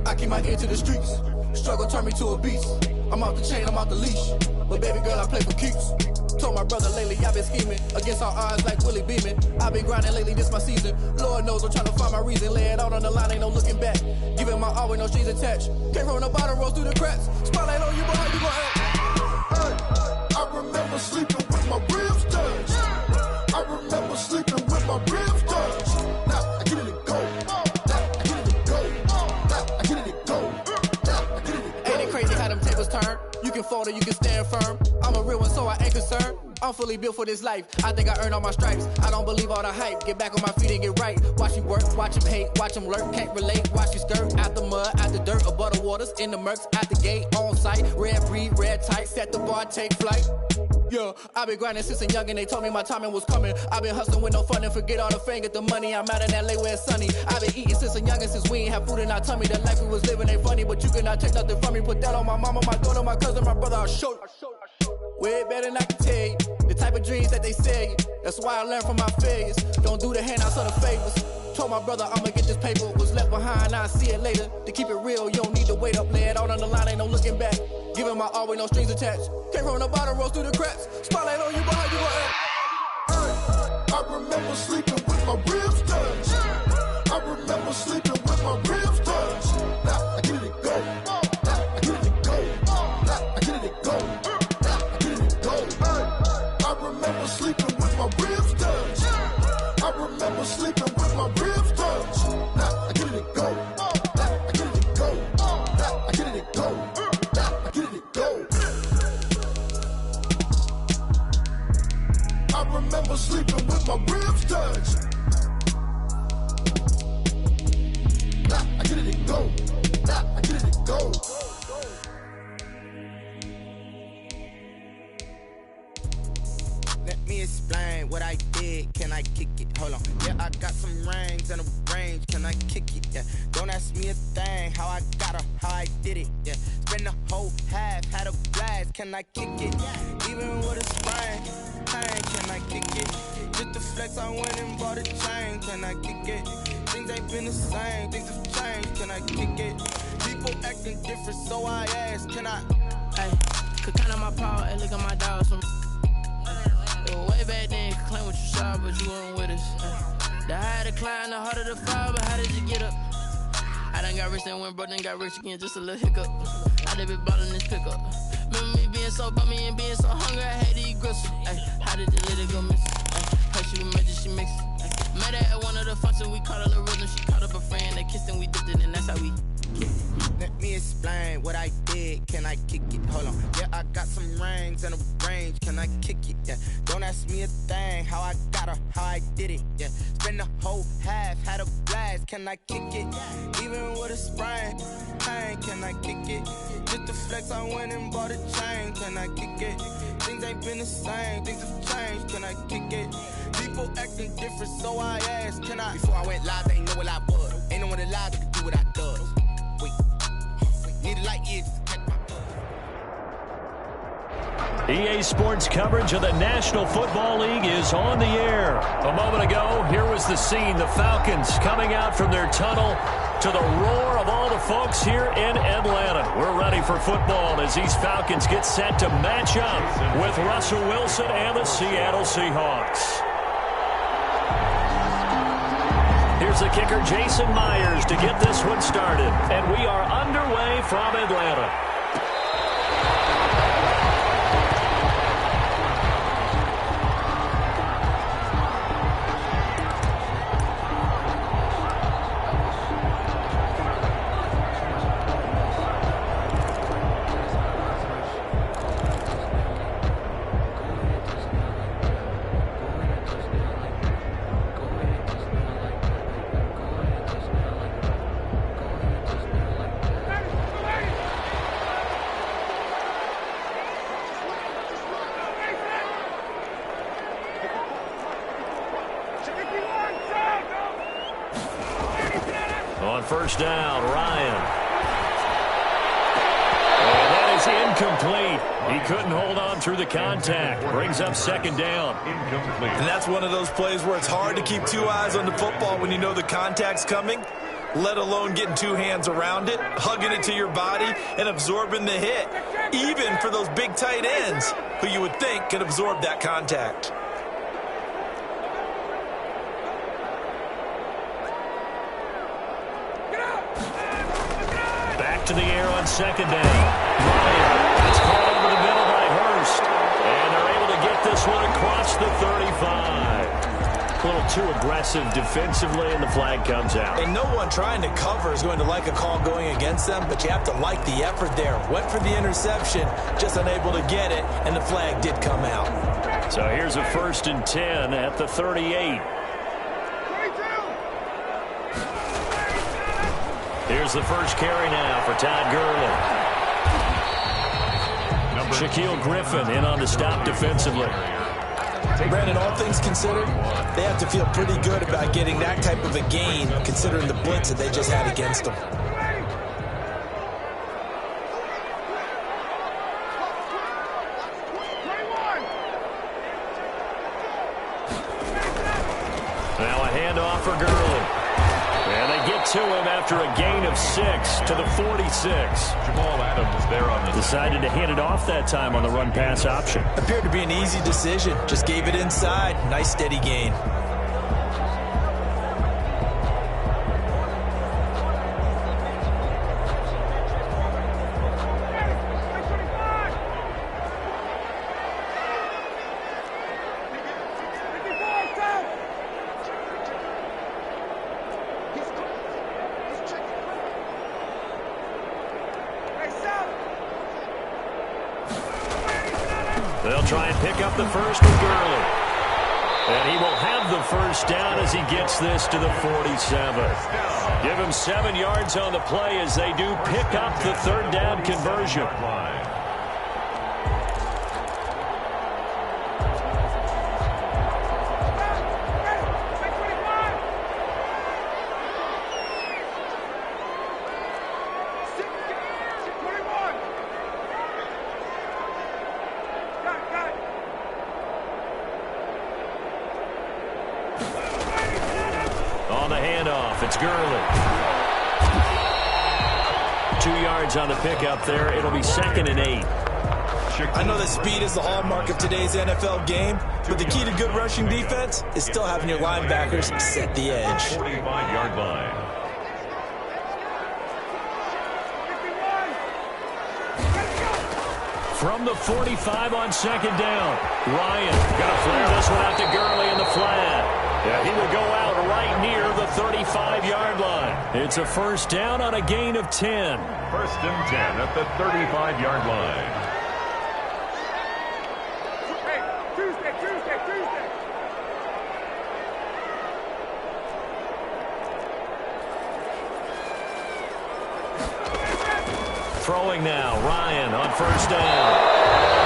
I keep my ear to the streets. Struggle turn me to a beast. I'm off the chain, I'm off the leash. But baby girl, I play for keeps. Told my brother lately I've been scheming against all odds like Willie Beeman. I've been grinding lately, this my season. Lord knows I'm trying to find my reason. Lay it out on the line, ain't no looking back. Giving my all with no strings attached. Came from the bottom, rose through the cracks. Spotlight on you, boy, how you gon' act? I remember sleeping with my ribs touched. I remember sleeping with my ribs touched. Now I get it to go. Now I get it to go. Now I get it to go. Now I get it to go. Ain't it crazy how them tables turn? You can fold or you can stand firm. I'm a real one, so I ain't concerned. I'm fully built for this life. I think I earned all my stripes. I don't believe all the hype. Get back on my feet and get right. Watch you work, watch him hate, watch him lurk. Can't relate, watch you skirt. Out the mud, out the dirt, above the waters, in the murks, out the gate, on site. Red breed, red tight, set the bar, take flight. Yeah, I've been grinding since a young and they told me my timing was coming. I've been hustling with no fun and forget all the fame, get the money. I'm out in LA where it's sunny. I've been eating since a young and since we ain't have food in our tummy. The life we was living ain't funny, but you cannot take nothing from me. Put that on my mama, my daughter, my cousin, my brother, I'll show you. Way better than I can tell you. The type of dreams that they sell you. That's why I learned from my failures. Don't do the handouts or the favors. Told my brother I'ma get this paper. Was left behind, I'll see it later. To keep it real, you don't need to wait up. Lay it out on the line, ain't no looking back. Giving my all with no strings attached. Came from the bottom, rose through the cracks. Spotlight on you, boy, how you gon' act? I remember sleeping with my ribs touched. I remember sleeping with my ribs touched. Now I get it to go. Now I get it to go. Now I get it to go. Now I get it to go. I remember sleeping with my ribs touched. I remember sleeping with my ribs touched. Now I get it to go. Now I get it to go. Now I get it to go. Now I get it to go. I remember sleeping with my ribs touched. Now I get it to go. Now I get it to go. Let me explain what I did. Can I kick it? Hold on. Yeah, I got some rings and a range. Can I kick it? Yeah. Don't ask me a thing. How I got her, how I did it. Yeah. Spend the whole half, had a blast. Can I kick it? Even with a sprain, pain. Can I kick it? Just the flex, I went and bought a chain. Can I kick it? Things ain't been the same. Things have changed. Can I kick it? People acting different, so I asked. Can I? Hey, could count on my power. Hey, look at my dogs from. Way back then, could claim what you saw, but you weren't with us. The higher the climb, the harder the fall, but how did you get up? I done got rich and went broke, then got rich again, just a little hiccup. I done been ballin' this pickup. Remember me being so bummy and being so hungry, I had to eat gristle. How did the lady go missing? Her she was magic, she mixed. Met her at one of the functions, we caught her the rhythm. She caught up a friend, they kissed and we dipped it, and that's how we. Let me explain what I did. Can I kick it? Hold on. Yeah, I got some rings and a range. Can I kick it? Yeah. Don't ask me a thing. How I got her, how I did it. Yeah. Spend the whole half, had a blast. Can I kick it? Even with a sprain, pain. Can I kick it? Just the flex, I went and bought a chain. Can I kick it? Things ain't been the same. Things have changed. Can I kick it? People acting different, so I asked. Can I? Before I went live, they ain't know what I was. Ain't no one alive that could do what I does. Need a light edge to catch my EA Sports coverage of the National Football League is on the air. A moment ago, here was the scene. The Falcons coming out from their tunnel to the roar of all the folks here in Atlanta. We're ready for football as these Falcons get set to match up with Russell Wilson and the Seattle Seahawks. Here's the kicker, Jason Myers, to get this one started. And we are underway from Atlanta. First down, Ryan. And that is incomplete. He couldn't hold on through the contact. Brings up second down. Incomplete. And that's one of those plays where it's hard to keep two eyes on the football when you know the contact's coming. let alone getting two hands around it, hugging it to your body, and absorbing the hit, even for those big tight ends who you would think could absorb that contact. Back to the air on second down. Ryan, it's caught over the middle by Hurst. And they're able to get this one across the 35. A little too aggressive defensively, and the flag comes out. And no one trying to cover is going to like a call going against them, but you have to like the effort there. Went for the interception, just unable to get it, and the flag did come out. So here's a 1st and 10 at the 38. Here's the first carry now for Todd Gurley. Shaquille Griffin in on the stop defensively. Brandon, all things considered, they have to feel pretty good about getting that type of a gain, considering the blitz that they just had against them. Now a handoff for Gurley. And they get to him after a gain of 6 to the 46. Jamal Adams there on the Decided to hand it off that time on the run-pass option. Appeared to be an easy decision. Just gave it inside. Nice steady gain. They'll try and pick up the first with Gurley. And he will have the first down as he gets this to the 47. Give him 7 yards on the play as they do pick up the 3rd down conversion. On the handoff, it's Gurley. 2 yards on the pickup there. It'll be 2nd and 8. I know that speed is the hallmark of today's NFL game, but the key to good rushing defense is still having your linebackers set the edge. 45-yard line. From the 45 on 2nd down. Ryan going to flare this one out to Gurley in the flat. Yeah, he will go out right near the 35-yard line. It's a 1st down on a gain of 10. 1st and 10 at the 35-yard line. Throwing now, Ryan on 1st down.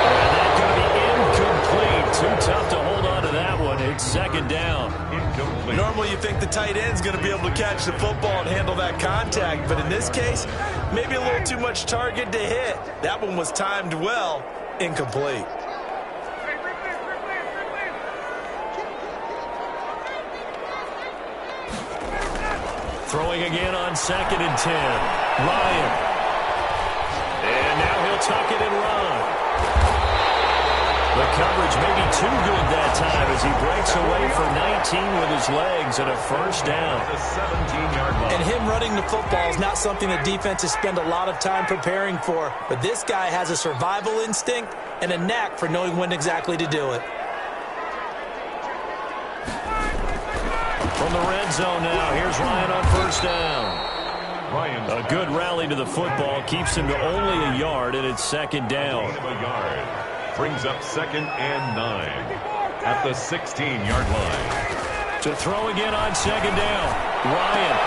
And that's going to be incomplete. Too tough to hold on to that one. It's 2nd down. Incomplete. Normally you think the tight end's going to be able to catch the football and handle that contact, but in this case, maybe a little too much target to hit. That one was timed well. Incomplete. Throwing again on 2nd and 10. Ryan. And now he'll tuck it and run. The coverage may be too good that time as he breaks away for 19 with his legs and a 1st down. The 17-yard line. And him running the football is not something that defenses spend a lot of time preparing for, but this guy has a survival instinct and a knack for knowing when exactly to do it. From the red zone now, here's Ryan on 1st down. A good rally to the football keeps him to only a yard, and it's 2nd down. A yard. Brings up 2nd and 9 at the 16-yard line. To throw again on 2nd down. Ryan.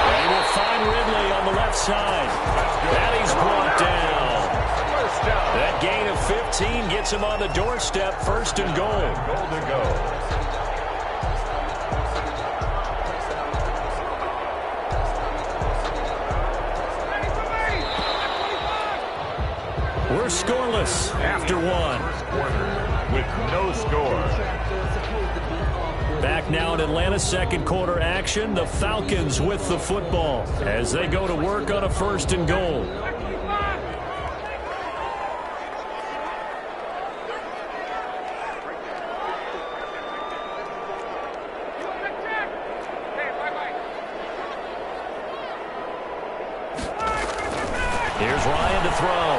And he will find Ridley on the left side. And he's brought down. That gain of 15 gets him on the doorstep, 1st and goal. Goal to go. We're scoreless after 1. With no score. Back now in Atlanta, second quarter action. The Falcons with the football as they go to work on a 1st and goal. Here's Ryan to throw.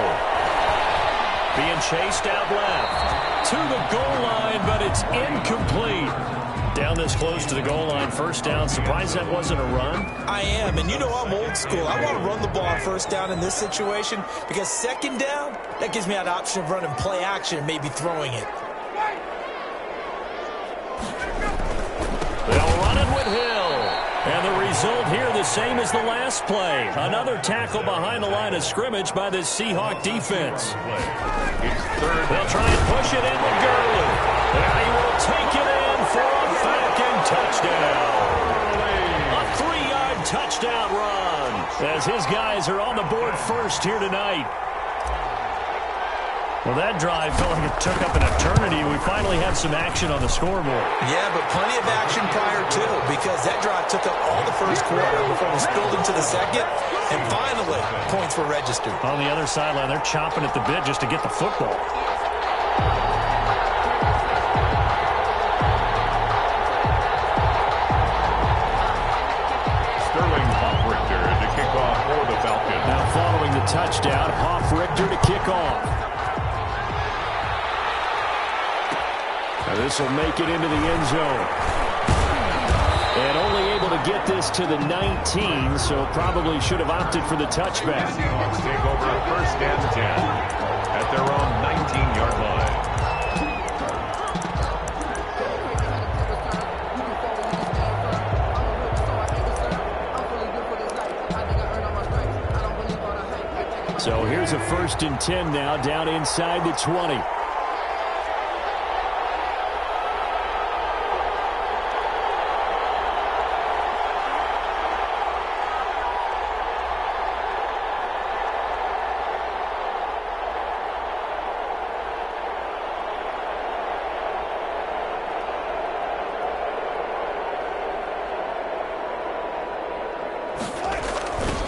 Being chased out left to the goal line, but it's incomplete. Down this close to the goal line, 1st down. Surprised that wasn't a run? I am, and you know I'm old school. I want to run the ball on 1st down in this situation because 2nd down, that gives me that option of running play action and maybe throwing it. They'll run it with Hill. And the result here the same as the last play. Another tackle behind the line of scrimmage by the Seahawk defense. They'll try and push it in with Gurley. And he will take it in for a Falcon touchdown. A 3-yard touchdown run as his guys are on the board first here tonight. Well, that drive felt like it took up an eternity. We finally have some action on the scoreboard. Yeah, but plenty of action prior to, because that drive took up all the 1st quarter before we spilled into the 2nd, and finally, points were registered. On the other sideline, they're chomping at the bit just to get the football. Richter to kick off for the Falcons. Now following the touchdown, Richter to kick off. Now this will make it into the end zone. And only able to get this to the 19, so probably should have opted for the touchback. Seahawks take over 1st and 10 at their own 19-yard line. So here's a 1st and 10 now, down inside the 20.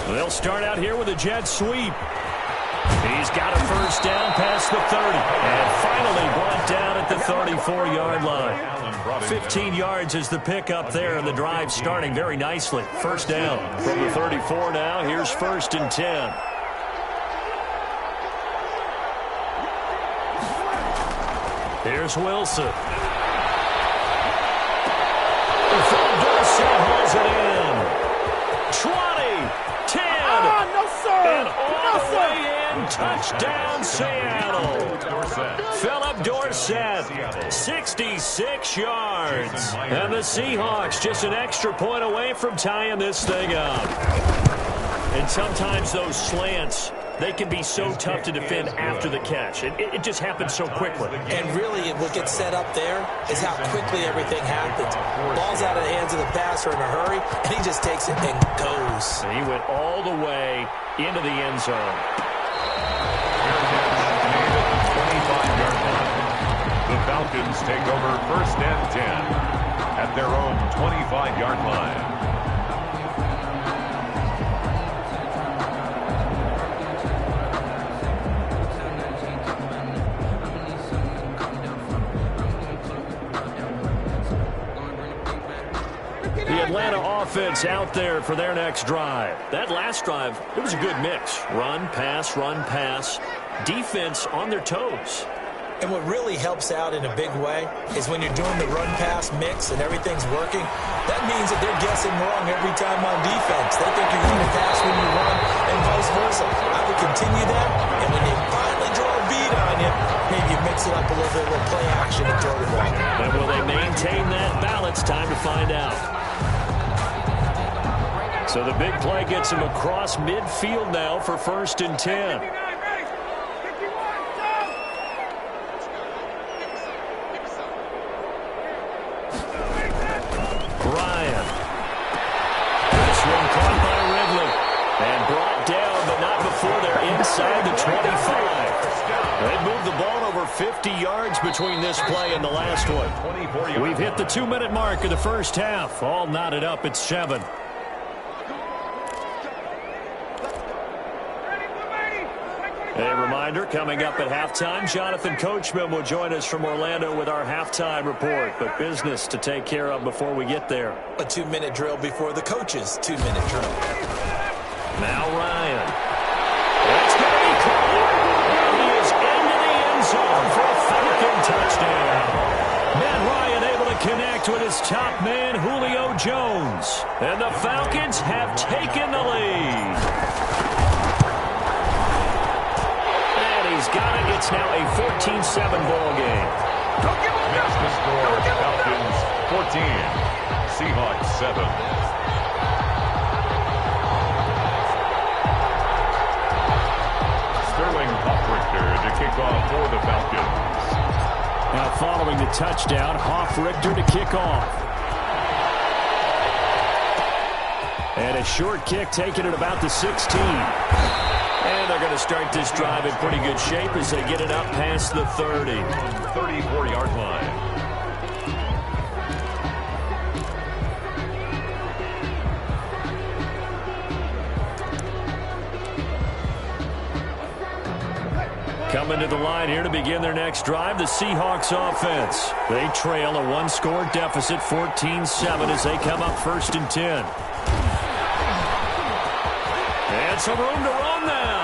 They'll start out here with a jet sweep. He's got a 1st down past the 30. And finally brought down at the 34-yard line. 15 yards is the pickup there, and the drive starting very nicely. 1st down from the 34 now. Here's 1st and 10. Here's Wilson. Dorsett hauls it in. 20, 10. No, sir. And all the way in. Touchdown, Seattle. Philip Dorsett, 66 yards. And the Seahawks just an extra point away from tying this thing up. And sometimes those slants, they can be so tough to defend after the catch. It just happens so quickly. And really, what gets set up there is how quickly everything happens. Ball's out of the hands of the passer in a hurry, and he just takes it and goes. And he went all the way into the end zone. 25-yard line. The Falcons take over 1st and 10 at their own 25-yard line. The Atlanta offense out there for their next drive. That last drive, it was a good mix. Run, pass, run, pass. Defense on their toes. And what really helps out in a big way is when you're doing the run-pass mix and everything's working, that means that they're guessing wrong every time on defense. They think you're going to pass when you run and vice versa. I would continue that, and when they finally draw a beat on you, maybe you mix it up a little bit with play action and throw the ball. And will they maintain that balance? Time to find out. So the big play gets him across midfield now for 1st and 10. Ryan. This one caught by Ridley. And brought down, but not before they're inside the 25. They moved the ball over 50 yards between this play and the last one. We've hit the 2-minute mark of the first half. All knotted up at 7. A reminder, coming up at halftime, Jonathan Coachman will join us from Orlando with our halftime report. But business to take care of before we get there. A 2-minute drill before the coach's 2-minute drill. Now Ryan. That's going to be caught. He is into the end zone for a Falcon touchdown. Matt Ryan able to connect with his top man, Julio Jones. And the Falcons have taken the lead. He's got it. It's now a 14-7 ball game. Next to score, Falcons 14, Seahawks 7. Sterling Hoffrichter to kick off for the Falcons. Now following the touchdown, Hoffrichter to kick off. And a short kick taken at about the 16. And they're going to start this drive in pretty good shape as they get it up past the 30. 34-yard line. Coming to the line here to begin their next drive, the Seahawks offense. They trail a one-score deficit, 14-7, as they come up 1st and 10. And some room to run now.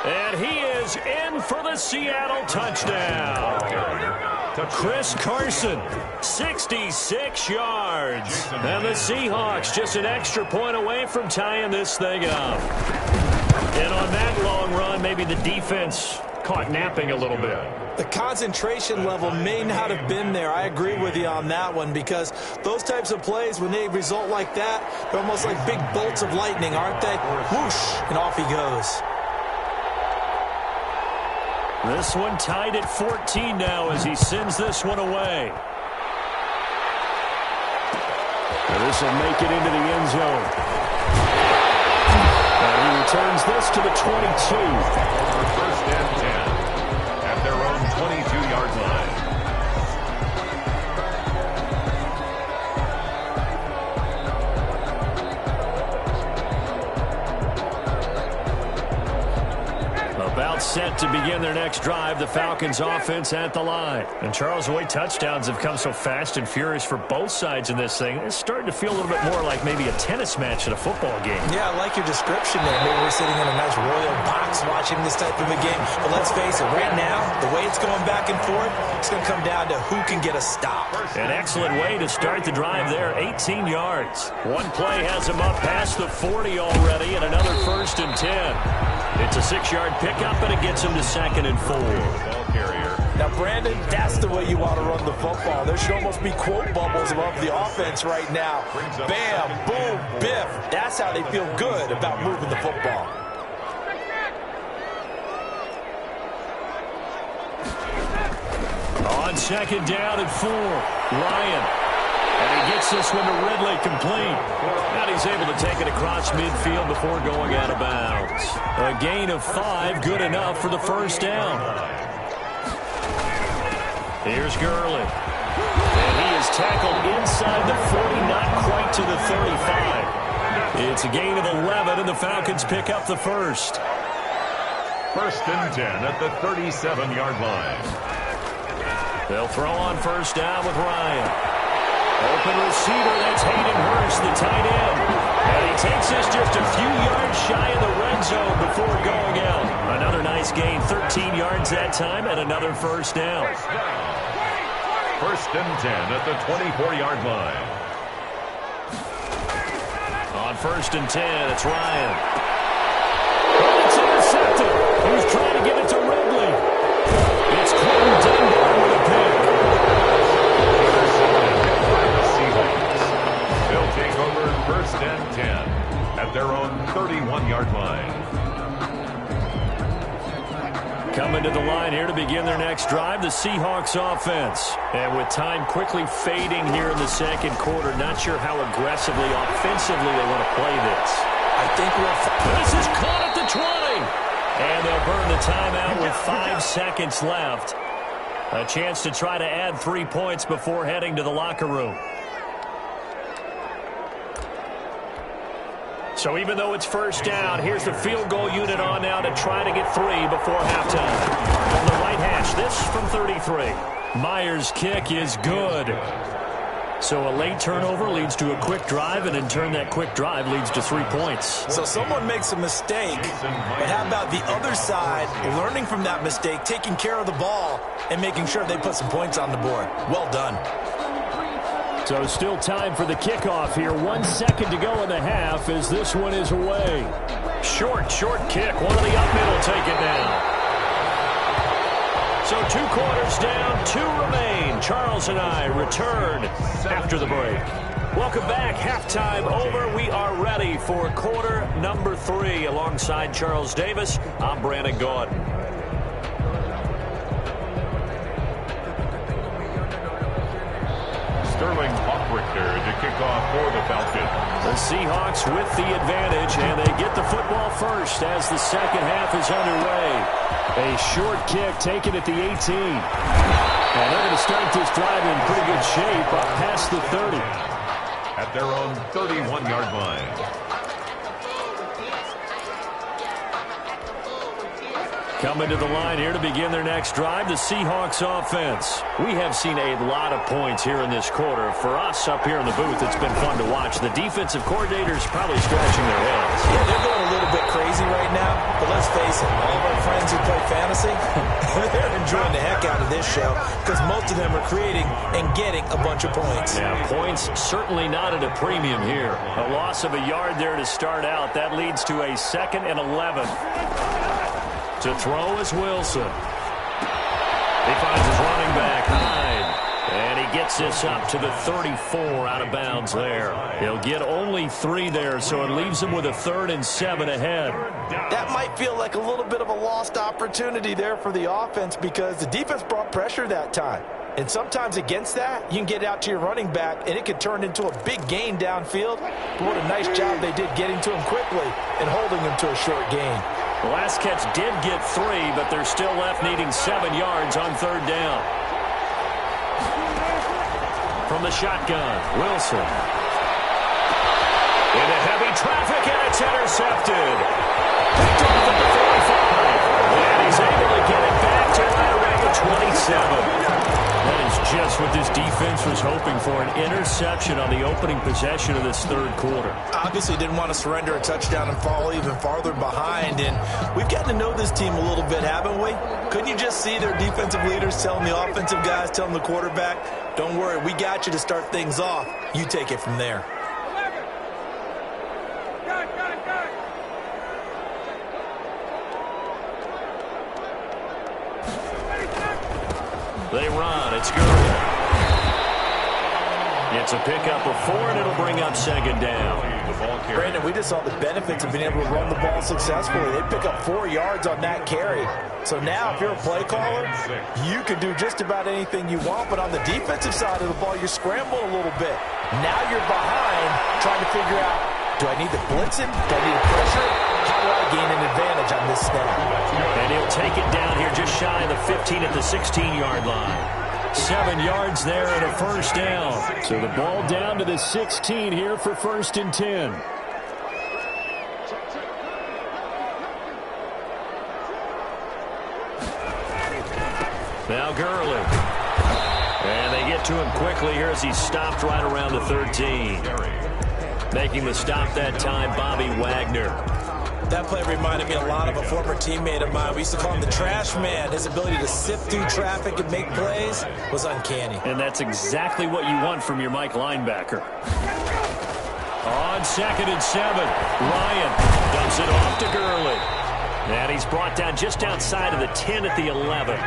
And he is in for the Seattle touchdown. Chris Carson, 66 yards. And the Seahawks just an extra point away from tying this thing up. And on that long run, maybe the defense caught napping a little bit. The concentration level may not have been there. I agree with you on that one, because those types of plays, when they result like that, they're almost like big bolts of lightning, aren't they? Whoosh, and off he goes. This one tied at 14 now as he sends this one away. And this will make it into the end zone. And he returns this to the 22. First and 10 at their own 22-yard line. About set to begin their next drive, the Falcons offense at the line. And Charles, the way touchdowns have come so fast and furious for both sides in this thing, it's starting to feel a little bit more like maybe a tennis match at a football game. Yeah, I like your description there. Maybe we're sitting in a nice royal box watching this type of a game. But let's face it, right now, the way it's going back and forth, it's going to come down to who can get a stop. An excellent way to start the drive there, 18 yards. One play has him up past the 40 already, and another 1st and 10. It's a 6-yard pickup, and it gets him to 2nd and 4. Ball carrier. Now, Brandon, that's the way you want to run the football. There should almost be quote bubbles above the offense right now. Bam, boom, biff. That's how they feel good about moving the football. On 2nd down and 4, Ryan. And he gets this one to Ridley complete. And he's able to take it across midfield before going out of bounds. A gain of 5, good enough for the 1st down. Here's Gurley. And he is tackled inside the 40, not quite to the 35. It's a gain of 11, and the Falcons pick up the 1st. 1st and 10 at the 37-yard line. They'll throw on 1st down with Ryan. Open receiver, that's Hayden Hurst, the tight end. And he takes this just a few yards shy of the red zone before going out. Another nice gain, 13 yards that time, and another 1st down. 1st and 10 at the 24-yard line. On 1st and 10, it's Ryan. And it's intercepted. He was trying to give it to Ridley. It's Quentin Dunbar with a pick. They'll take over 1st and 10 at their own 31-yard line. Coming to the line here to begin their next drive, the Seahawks offense. And with time quickly fading here in the 2nd quarter, not sure how aggressively, offensively they want to play this. I I think This is caught at the 20. And they'll burn the timeout with 5 seconds left. A chance to try to add 3 points before heading to the locker room. So even though it's first down, here's the field goal unit on now to try to get 3 before halftime. From the right hash, this from 33. Myers' kick is good. So a late turnover leads to a quick drive, and in turn that quick drive leads to 3 points. So someone makes a mistake, but how about the other side learning from that mistake, taking care of the ball, and making sure they put some points on the board? Well done. So still time for the kickoff here. 1 second to go in the half as this one is away. Short kick. One of the up middle take it down. So 2 quarters down, 2 remain. Charles and I return after the break. Welcome back. Halftime over. We are ready for quarter number 3. Alongside Charles Davis, I'm Brandon Gordon. Sterling Hoffrichter to kick off for the Falcons. The Seahawks with the advantage, and they get the football first as the second half is underway. A short kick taken at the 18. And they're going to start this drive in pretty good shape up past the 30. At their own 31-yard line. Coming to the line here to begin their next drive, the Seahawks offense. We have seen a lot of points here in this quarter. For us up here in the booth, it's been fun to watch. The defensive coordinators probably scratching their heads. Yeah, they're going a little bit crazy right now, but let's face it, all of our friends who play fantasy, they're enjoying the heck out of this show because most of them are creating and getting a bunch of points. Yeah, points certainly not at a premium here. A loss of a yard there to start out. That leads to a 2nd and 11. To throw is Wilson. He finds his running back, Hyde. And he gets this up to the 34 out of bounds there. He'll get only 3 there, so it leaves him with a 3rd and 7 ahead. That might feel like a little bit of a lost opportunity there for the offense because the defense brought pressure that time. And sometimes against that, you can get out to your running back, and it could turn into a big gain downfield. But what a nice job they did getting to him quickly and holding him to a short gain. The last catch did get 3, but they're still left needing 7 yards on 3rd down. From the shotgun, Wilson. Into heavy traffic, and it's intercepted. Picked off at the 45. And he's able to get it back to right around the 27. That is just what this defense was hoping for, an interception on the opening possession of this 3rd quarter. Obviously didn't want to surrender a touchdown and fall even farther behind, and we've gotten to know this team a little bit, haven't we? Couldn't you just see their defensive leaders telling the offensive guys, telling the quarterback, don't worry, we got you to start things off. You take it from there. They run. It's Gurley. It's a pickup of 4, and it'll bring up 2nd down. Brandon, we just saw the benefits of being able to run the ball successfully. They pick up 4 yards on that carry. So now if you're a play caller, you can do just about anything you want. But on the defensive side of the ball, you're scrambling a little bit. Now you're behind trying to figure out, do I need the blitzing? Do I need a pressure? How do I gain an advantage on this snap? And he'll take it down here just shy of the 15 at the 16-yard line. 7 yards there and a 1st down. So the ball down to the 16 here for 1st and 10. Now Gurley. And they get to him quickly here as he stopped right around the 13. Making the stop that time, Bobby Wagner. That play reminded me a lot of a former teammate of mine. We used to call him the trash man. His ability to sift through traffic and make plays was uncanny. And that's exactly what you want from your Mike linebacker. On 2nd and 7, Ryan dumps it off to Gurley. And he's brought down just outside of the 10 at the 11.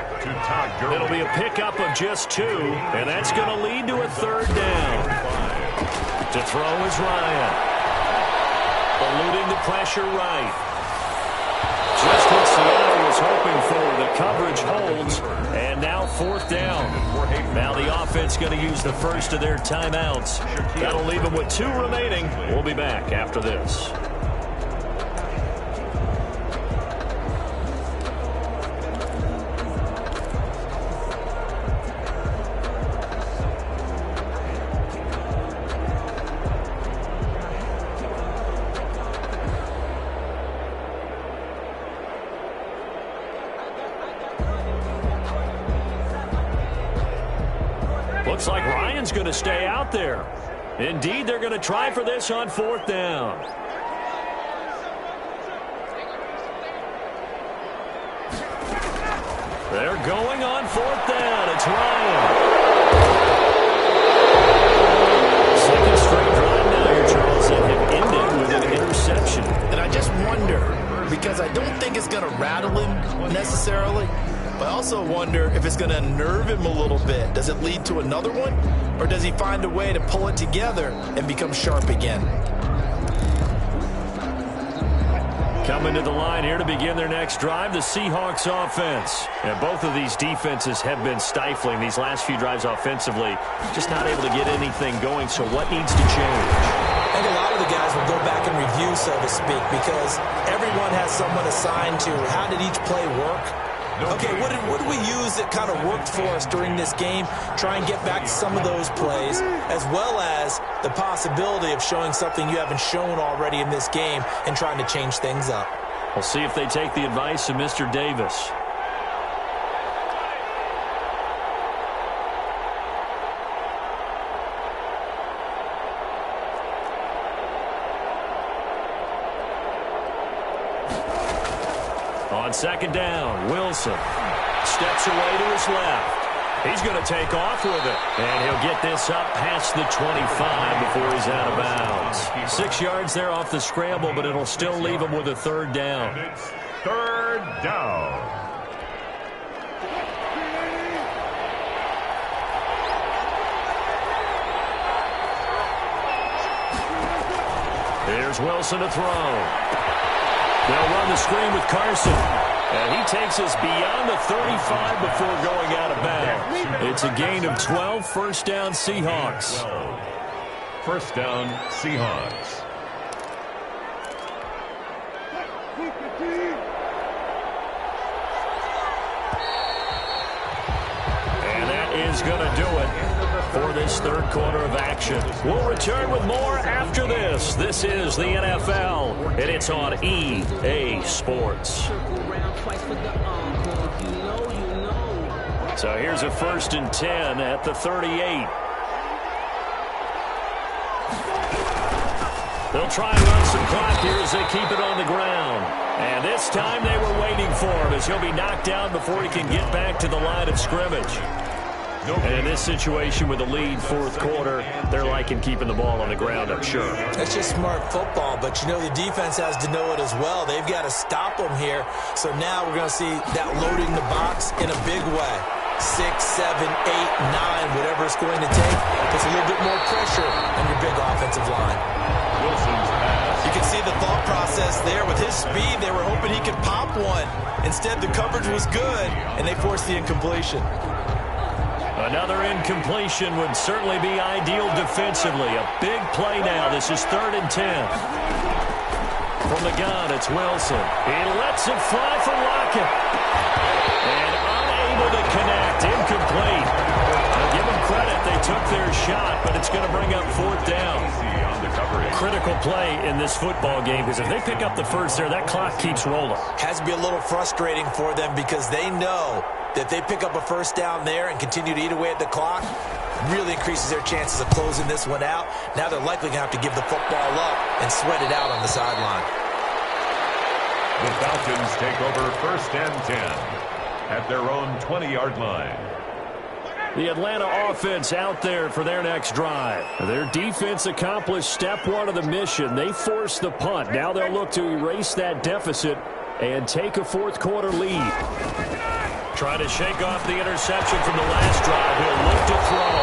It'll be a pickup of just 2, and that's going to lead to a 3rd down. To throw is Ryan. Eluding the pressure right. Just what Seattle was hoping for. The coverage holds, and now 4th down. Now the offense going to use the first of their timeouts. That'll leave them with 2 remaining. We'll be back after this. Looks like Ryan's going to stay out there. Indeed, they're going to try for this on 4th down. They're going on 4th down. It's Ryan. Second straight drive now here, Charles, that have ended with an interception. And I just wonder, because I don't think it's going to rattle him necessarily, but I also wonder if it's going to unnerve him a little bit. Does it lead to another one? Or does he find a way to pull it together and become sharp again? Coming to the line here to begin their next drive, the Seahawks offense. And both of these defenses have been stifling these last few drives offensively. Just not able to get anything going, so what needs to change? I think a lot of the guys will go back and review, so to speak, because everyone has someone assigned to how did each play work. Okay, what did we use that kind of worked for us during this game? Try and get back to some of those plays, as well as the possibility of showing something you haven't shown already in this game and trying to change things up. We'll see if they take the advice of Mr. Davis. On 2nd down, Wilson steps away to his left. He's going to take off with it. And he'll get this up past the 25 before he's out of bounds. 6 yards there off the scramble, but it'll still leave him with a 3rd down. It's 3rd down. Here's Wilson to throw. They'll run the screen with Carson. And he takes us beyond the 35 before going out of bounds. It's a gain of 12, 1st down Seahawks. 1st down Seahawks. And that is going to do it for this 3rd quarter of action. We'll return with more after this. This is the NFL, and it's on EA Sports. So here's a 1st and 10 at the 38. They'll try and run some clock here as they keep it on the ground. And this time they were waiting for him as he'll be knocked down before he can get back to the line of scrimmage. And in this situation with the lead 4th quarter, they're liking keeping the ball on the ground, I'm sure. That's just smart football, but you know the defense has to know it as well. They've got to stop them here. So now we're going to see that loading the box in a big way. 6, 7, 8, 9, whatever it's going to take. Puts a little bit more pressure on your big offensive line. Wilson's pass. You can see the thought process there. With his speed, they were hoping he could pop one. Instead, the coverage was good, and they forced the incompletion. Another incompletion would certainly be ideal defensively. A big play now. This is 3rd and 10. From the gun, it's Wilson. He lets it fly for Lockett. And unable to connect. Incomplete. I'll give them credit. They took their shot, but it's going to bring up 4th down. Critical play in this football game, because if they pick up the first there, that clock keeps rolling. Has to be a little frustrating for them because they know that if they pick up a 1st down there and continue to eat away at the clock, really increases their chances of closing this one out. Now they're likely going to have to give the football up and sweat it out on the sideline. The Falcons take over 1st and 10 at their own 20-yard line. The Atlanta offense out there for their next drive. Their defense accomplished step 1 of the mission. They forced the punt. Now they'll look to erase that deficit and take a 4th quarter lead. Try to shake off the interception from the last drive. He'll look to throw.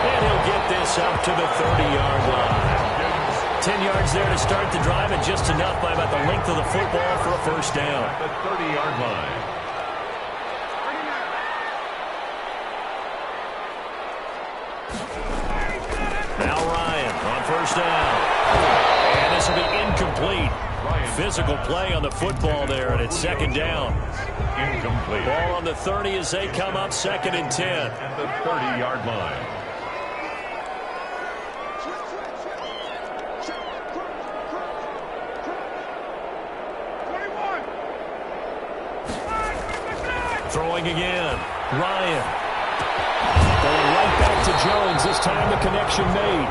And he'll get this up to the 30-yard line. 10 yards there to start the drive, and just enough by about the length of the football for a 1st down. At the 30-yard line. Now Ryan on 1st down. And this will be incomplete. Physical play on the football there, and it's 2nd down. Incomplete. Ball on the 30 as they come up 2nd and 10. At the 30-yard line. Throwing again. Ryan Going right back to Jones. This time the connection made.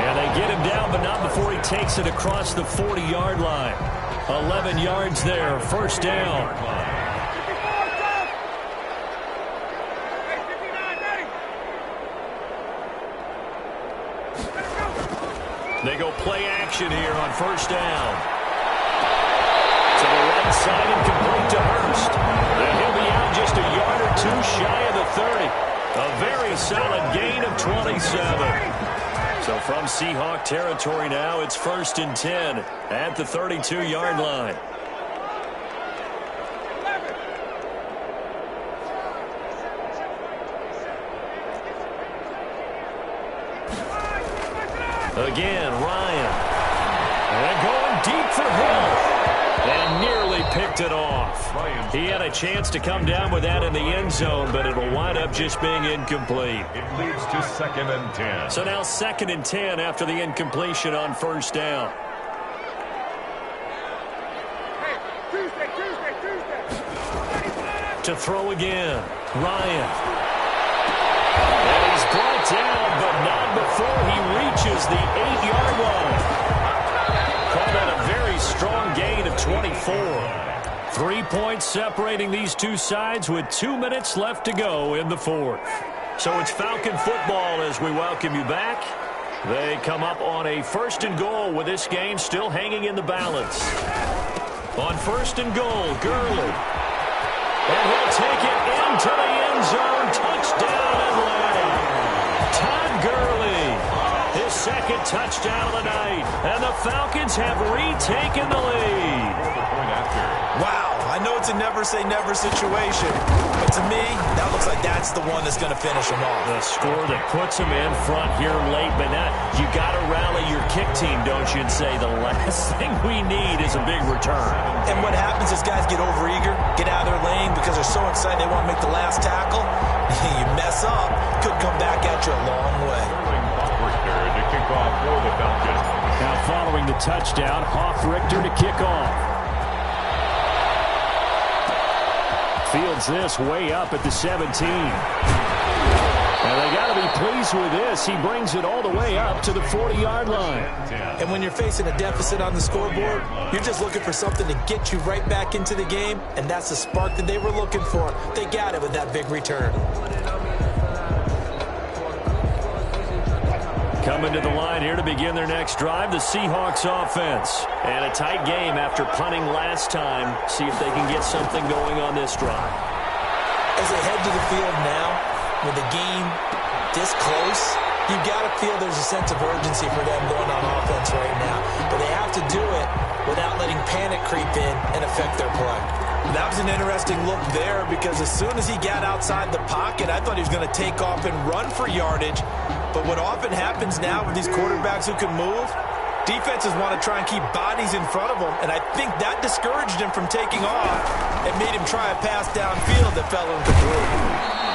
And they get him down, but not before he takes it across the 40-yard line. 11 yards there, first down. They go play action here on first down. To the right side and complete to Hurst. And he'll be out just a yard or two shy of the 30. A very solid gain of 27. So from Seahawk territory now, it's 1st and 10 at the 32-yard line. Again, Ryan. And going deep for Hill. And nearly picked it off. He had a chance to come down with that in the end zone, but it'll wind up just being incomplete. It leads to 2nd and 10. So now 2nd and 10 after the incompletion on first down. To throw again, Ryan. And he's brought down, but not before he reaches the 8-yard line. Call that a very strong gain of 24. 3 points separating these two sides with 2 minutes left to go in the fourth. So it's Falcon football as we welcome you back. They come up on a 1st and goal with this game still hanging in the balance. On 1st and goal, Gurley. And he'll take it into the end zone. Touchdown Atlanta. Todd Gurley. His 2nd touchdown of the night. And the Falcons have retaken the lead. Wow, I know it's a never-say-never situation, but to me, that looks like that's the one that's going to finish him off. The score that puts him in front here late, but now you got to rally your kick team, don't you, and say the last thing we need is a big return. And what happens is guys get overeager, get out of their lane because they're so excited they want to make the last tackle. You mess up, could come back at you a long way. To kick off for the Falcons. Now following the touchdown, Hoff-Richter to kick off. Fields this way up at the 17. And they got to be pleased with this. He brings it all the way up to the 40-yard line. And when you're facing a deficit on the scoreboard, you're just looking for something to get you right back into the game, and that's the spark that they were looking for. They got it with that big return. Coming to the line here to begin their next drive, the Seahawks offense. And a tight game after punting last time. See if they can get something going on this drive. As they head to the field now, with the game this close, you've got to feel there's a sense of urgency for them going on offense right now. But they have to do it without letting panic creep in and affect their play. That was an interesting look there because as soon as he got outside the pocket, I thought he was going to take off and run for yardage. But what often happens now with these quarterbacks who can move, defenses want to try and keep bodies in front of them, and I think that discouraged him from taking off and made him try a pass downfield that fell incomplete.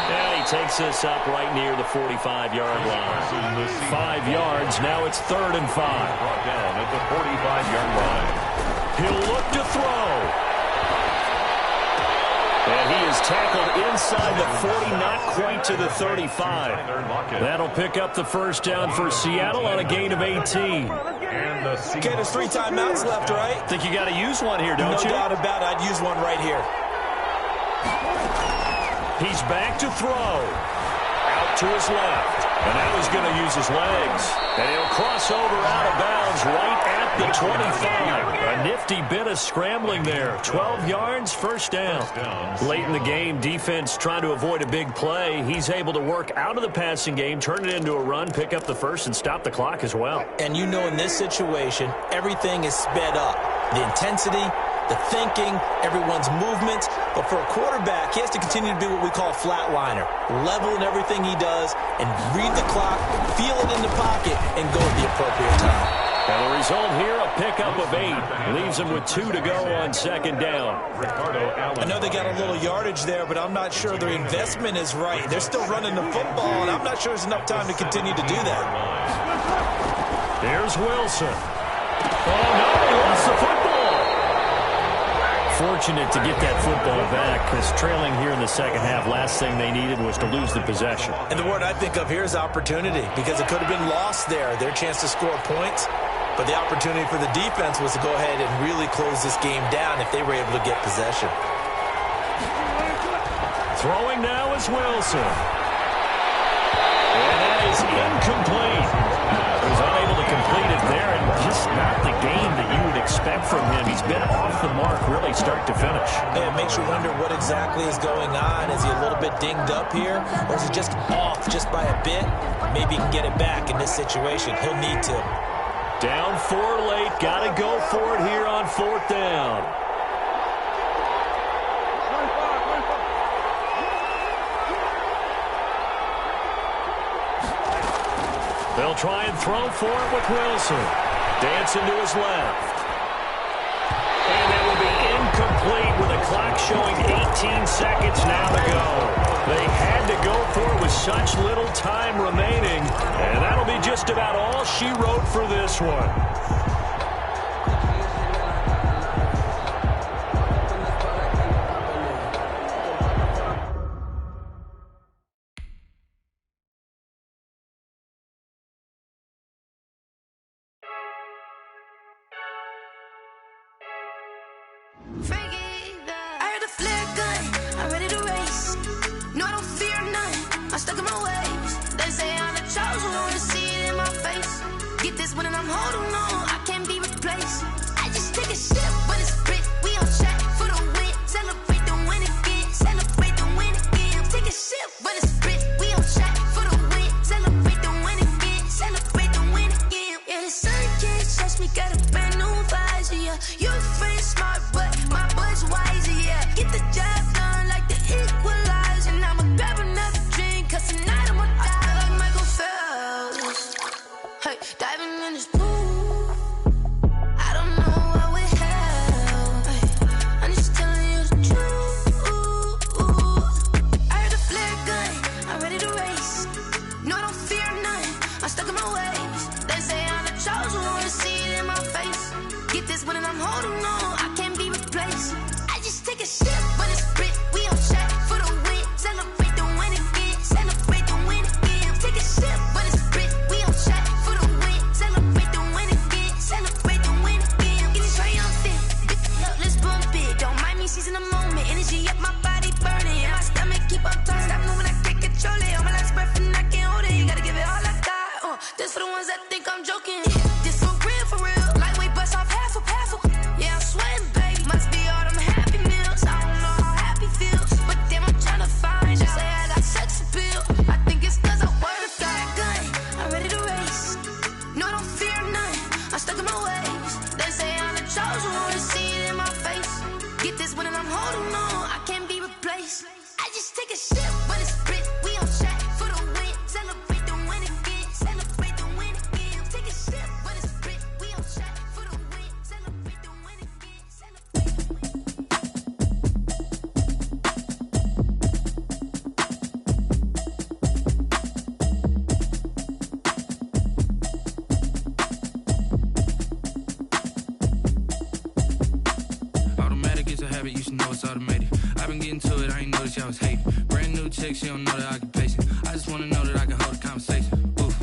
And he takes this up right near the 45-yard line. 5 yards, now it's 3rd and 5. Brought down at the 45-yard line. He'll look to throw. And he is tackled inside the 40, not quite to the 35. That'll pick up the first down for Seattle on a gain of 18. Okay, there's 3 timeouts left, right? Think you got to use one here, don't you? No doubt about it. I'd use one right here. He's back to throw. Out to his left. And now he's going to use his legs. And he'll cross over out of bounds right at the 25. A nifty bit of scrambling there. 12 yards, first down. Late in the game, defense trying to avoid a big play. He's able to work out of the passing game, turn it into a run, pick up the first, and stop the clock as well. And you know in this situation, everything is sped up. The intensity, the thinking, everyone's movements. But for a quarterback, he has to continue to be what we call a flatliner. Level in everything he does and read the clock, feel it in the pocket, and go at the appropriate time. And the result here, a pickup of 8. Leaves him with 2 to go on second down. I know they got a little yardage there, but I'm not sure their investment is right. They're still running the football, and I'm not sure there's enough time to continue to do that. Here's Wilson. Oh, no, he lost the football. Fortunate to get that football back, because trailing here in the second half, last thing they needed was to lose the possession. And the word I think of here is opportunity, because it could have been lost there, their chance to score points. But the opportunity for the defense was to go ahead and really close this game down if they were able to get possession. Throwing now is Wilson. And that is incomplete. He was unable to complete it there, and just not the game that you would expect from him. He's been off the mark really start to finish. It makes you wonder what exactly is going on. Is he a little bit dinged up here, or is he just off just by a bit? Maybe he can get it back in this situation. He'll need to. Down 4 late. Got to go for it here on 4th down. They'll try and throw for it with Wilson. Dancing to his left. And it will be incomplete with a clock showing 18 seconds now to go. They had to go for it with such little time remaining. And that'll be just about all she wrote for this one. I heard the flare gun, I'm ready to race. No, I don't fear none, I'm stuck in my ways. They say I'm the chosen one, to see it in my face. Get this one and I'm holding on, I can't be replaced. I just take a sip, but it's split, we on track for the win. Celebrate the win again, celebrate the win again. Take a sip, but it's split, we on track for the win. Celebrate the win again, celebrate the win again. Yeah, the sun can't touch me, got a brand new visor, yeah. You're friend smart, but my bud's wiser, yeah. Get the job done like the equalizer. And I'ma grab another drink, cause tonight I'ma die. I feel like Michael Phelps. Hey, diving in this pool. I don't know what we have. Hey, I'm just telling you the truth. I heard the flare gun, I'm ready to race. No, I don't fear none, I'm stuck in my ways. They say I'm the chosen one, to see it in my face. Get this one and I'm holding on, I can't be replaced. I just take a sip, but it's split, we on track for the win. Celebrate the win again, celebrate the win again. Take a sip, but it's split, we on track for the win. Celebrate the win again, celebrate the win again. Get it triumphant, look, let's bump it. Don't mind me seizing the moment, energy up my body burning. And my stomach keep on turning, stop moving, I can't control it. All my life's breath and I can't hold it. You gotta give it all I got, this for the ones that think I'm joking. This for real, lightweight bust off half a. Yeah, I'm sweating, baby. Must be all them happy meals. I don't know how happy feels, but damn, I'm trying to find out. Say I got sex appeal. I think it's cause I work a fire gun. I'm ready to race. No, I don't fear none, I'm stuck in my ways. They say I'm the chosen one, to see it in my face. Get this one and I'm holding on, I can't be replaced. I just take a sip, but it's split, we on track for the win. Celebrate the win again, celebrate the win again. Take a sip, but it's split, we on track for the win. Celebrate the win again, Automatic is a habit, you should know it's automated. I've been getting to it, I ain't noticed y'all was hating. Brand new chick, she don't know the occupation. I just wanna know that I can hold a conversation. Oof,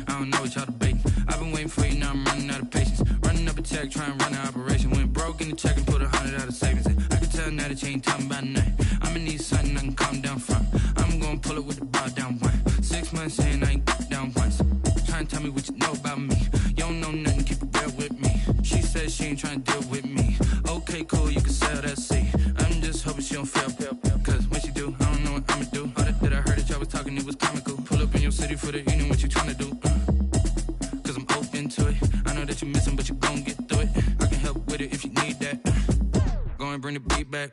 I don't know what y'all debating. I've been waiting for you, now I'm running out of patience. Running up a check, trying to run an operation. Went broke in the check and put 100 out of savings in. I can tell now that you ain't talking about nothing. I'ma need something I can calm down from. I'm gonna pull it with the bar down one. 6 months in, I ain't down once. Trying to tell me what you know about me. You don't know nothing, keep it real with me. She says she ain't trying to deal with me. Okay, cool, you can sell that seat. I'm just hoping she don't fail. Cause when she do, I don't know what I'ma do. All that I heard that y'all was talking, it was comical. Pull up in your city for the evening, what you trying to do? Cause I'm open to it. I know that you missing, but you gon' get through it. I can help with it if you need that. Go and bring the beat back.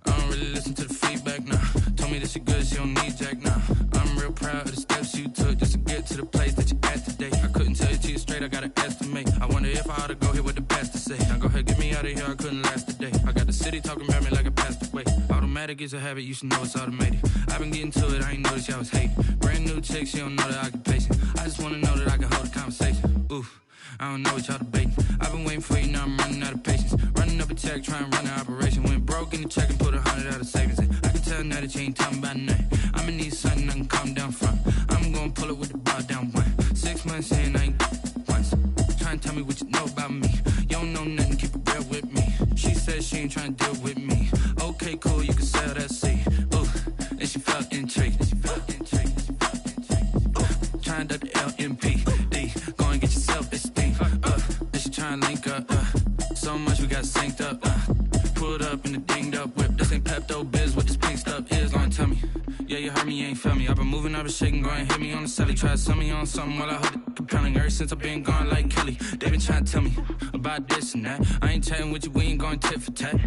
I don't really listen to the feedback, nah. Told me that she good, she don't need jack, nah. I'm real proud of the steps you took just to get to the place that you at today. I couldn't tell you to you straight, I gotta estimate. I wonder if I ought to go here with the best to say. Now go ahead, get me out of here, I couldn't last a day. I got the city talking about me like I passed away. Automatic is a habit, you should know it's automated. I've been getting to it, I ain't noticed y'all was hating. Brand new chick, she don't know the occupation. I just wanna know that I can hold a conversation. Oof, I don't know what y'all debating. I've been waiting for you, now I'm running out of patience. Running up a check, trying to run an operation. Went broke in the check and put 100 out of savings in. I can tell now that you ain't talking about nothing. I'ma need something I can calm down from. I'm gonna pull it with the bar down one. 6 months in, I ain't once. Trying to tell me what you know about me. You don't know nothing, keep it real with me. She said she ain't trying to deal with me. Okay, cool, you can sell that seed. Ooh, and she felt intrigued. Trying to the LMP. Go and get your self-esteem. Then she trying to link up. So much we got synced up. Pulled up in the dinged up whip. This ain't Pepto-Biz, what this pink stuff is. Long tell me. Yeah, you heard me, you ain't feel me. I've been moving, I've been shaking, go and hit me on the celly. Try to sell me on something while I hold it compelling. Ever since I've been gone like Kelly, they been trying to tell me about this and that. I ain't chatting with you, we ain't going tit for tat.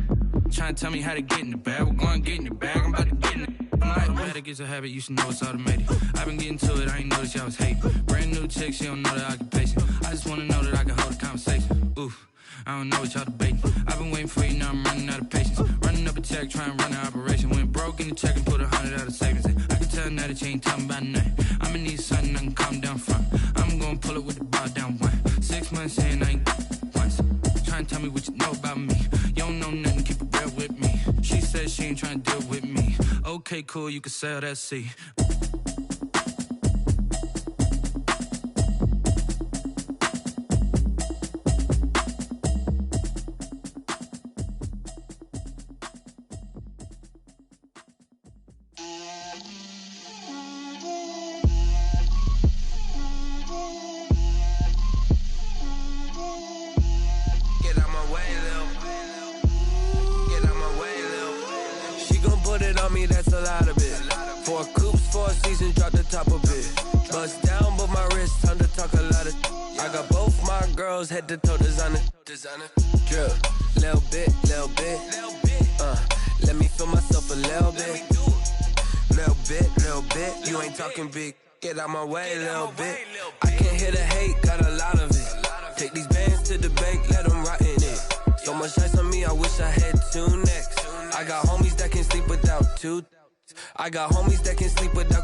Trying to tell me how to get in the bag. We're going to get in the bag, I'm about to get in it. I'm like, better get a habit, you should know it's automated. I've been getting to it, I ain't noticed y'all was hating. Brand new chick, she don't know the occupation. I just wanna know that I can hold a conversation. Oof, I don't know what y'all debating. I've been waiting for you, now I'm running out of patience. Running up a check, trying to run an operation. Went broke in the check and put 100 out of savings in. I can tell now that you ain't talking about nothing. I'ma need something I can calm down from. I'm gonna pull it with the bar down one. 6 months in, I ain't once. Trying to tell me what you know about me. You don't know nothing, keep it real with me. She said she ain't trying to deal with me. Okay, cool, you can sell that seed. That's a lot of it. 4 coops, 4 seasons, drop the top of it. Bust down, but my wrist, time to talk a lot of. I got both my girls, head to toe designer. Drip, little bit. Let me feel myself a little bit. Little bit. You ain't talking big. Get out my way, little bit. I can't hear the hate, got a lot of it. Take these bands to the bank, let them rot in it. So much ice on me, I wish I had 2 necks. I got homies that can sleep without 2. I got homies that can sleep without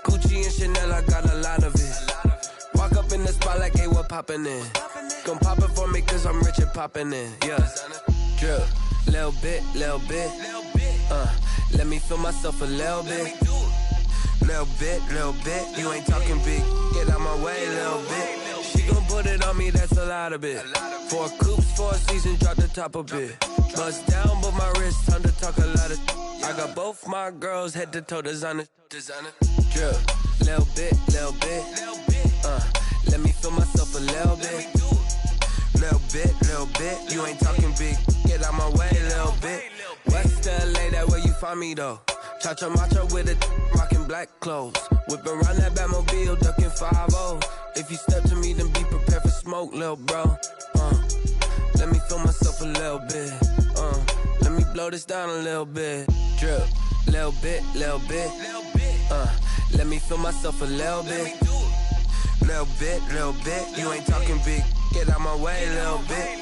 Gucci and Chanel, I got a lot of it. Walk up in the spot like, hey, what poppin' in? Gon' pop it for me cause I'm rich and poppin' in. Yeah, drip, little bit. Let me feel myself a little bit. Little bit. You ain't talking big, get out my way, little bit. She gon' put it on me, that's a lot of it. 4 coops, 4 seasons, drop the top of it. Bust down, but my wrist, time to talk a lot of. I got both my girls, head to toe designer. Drip, little bit. Let me feel myself a little bit. Little bit. You ain't talking big, get out my way, little bit. West LA, that where you find me though. Cha-cha macha with it, rockin' black clothes. Whippin' around that Batmobile, duckin' 5-0. If you step to me, then be prepared for smoke, lil' bro. Let me feel myself a little bit. Let me blow this down a little bit. Drip, little bit. Let me feel myself a little bit. Little bit. You ain't talking big. Get out my way, little bit.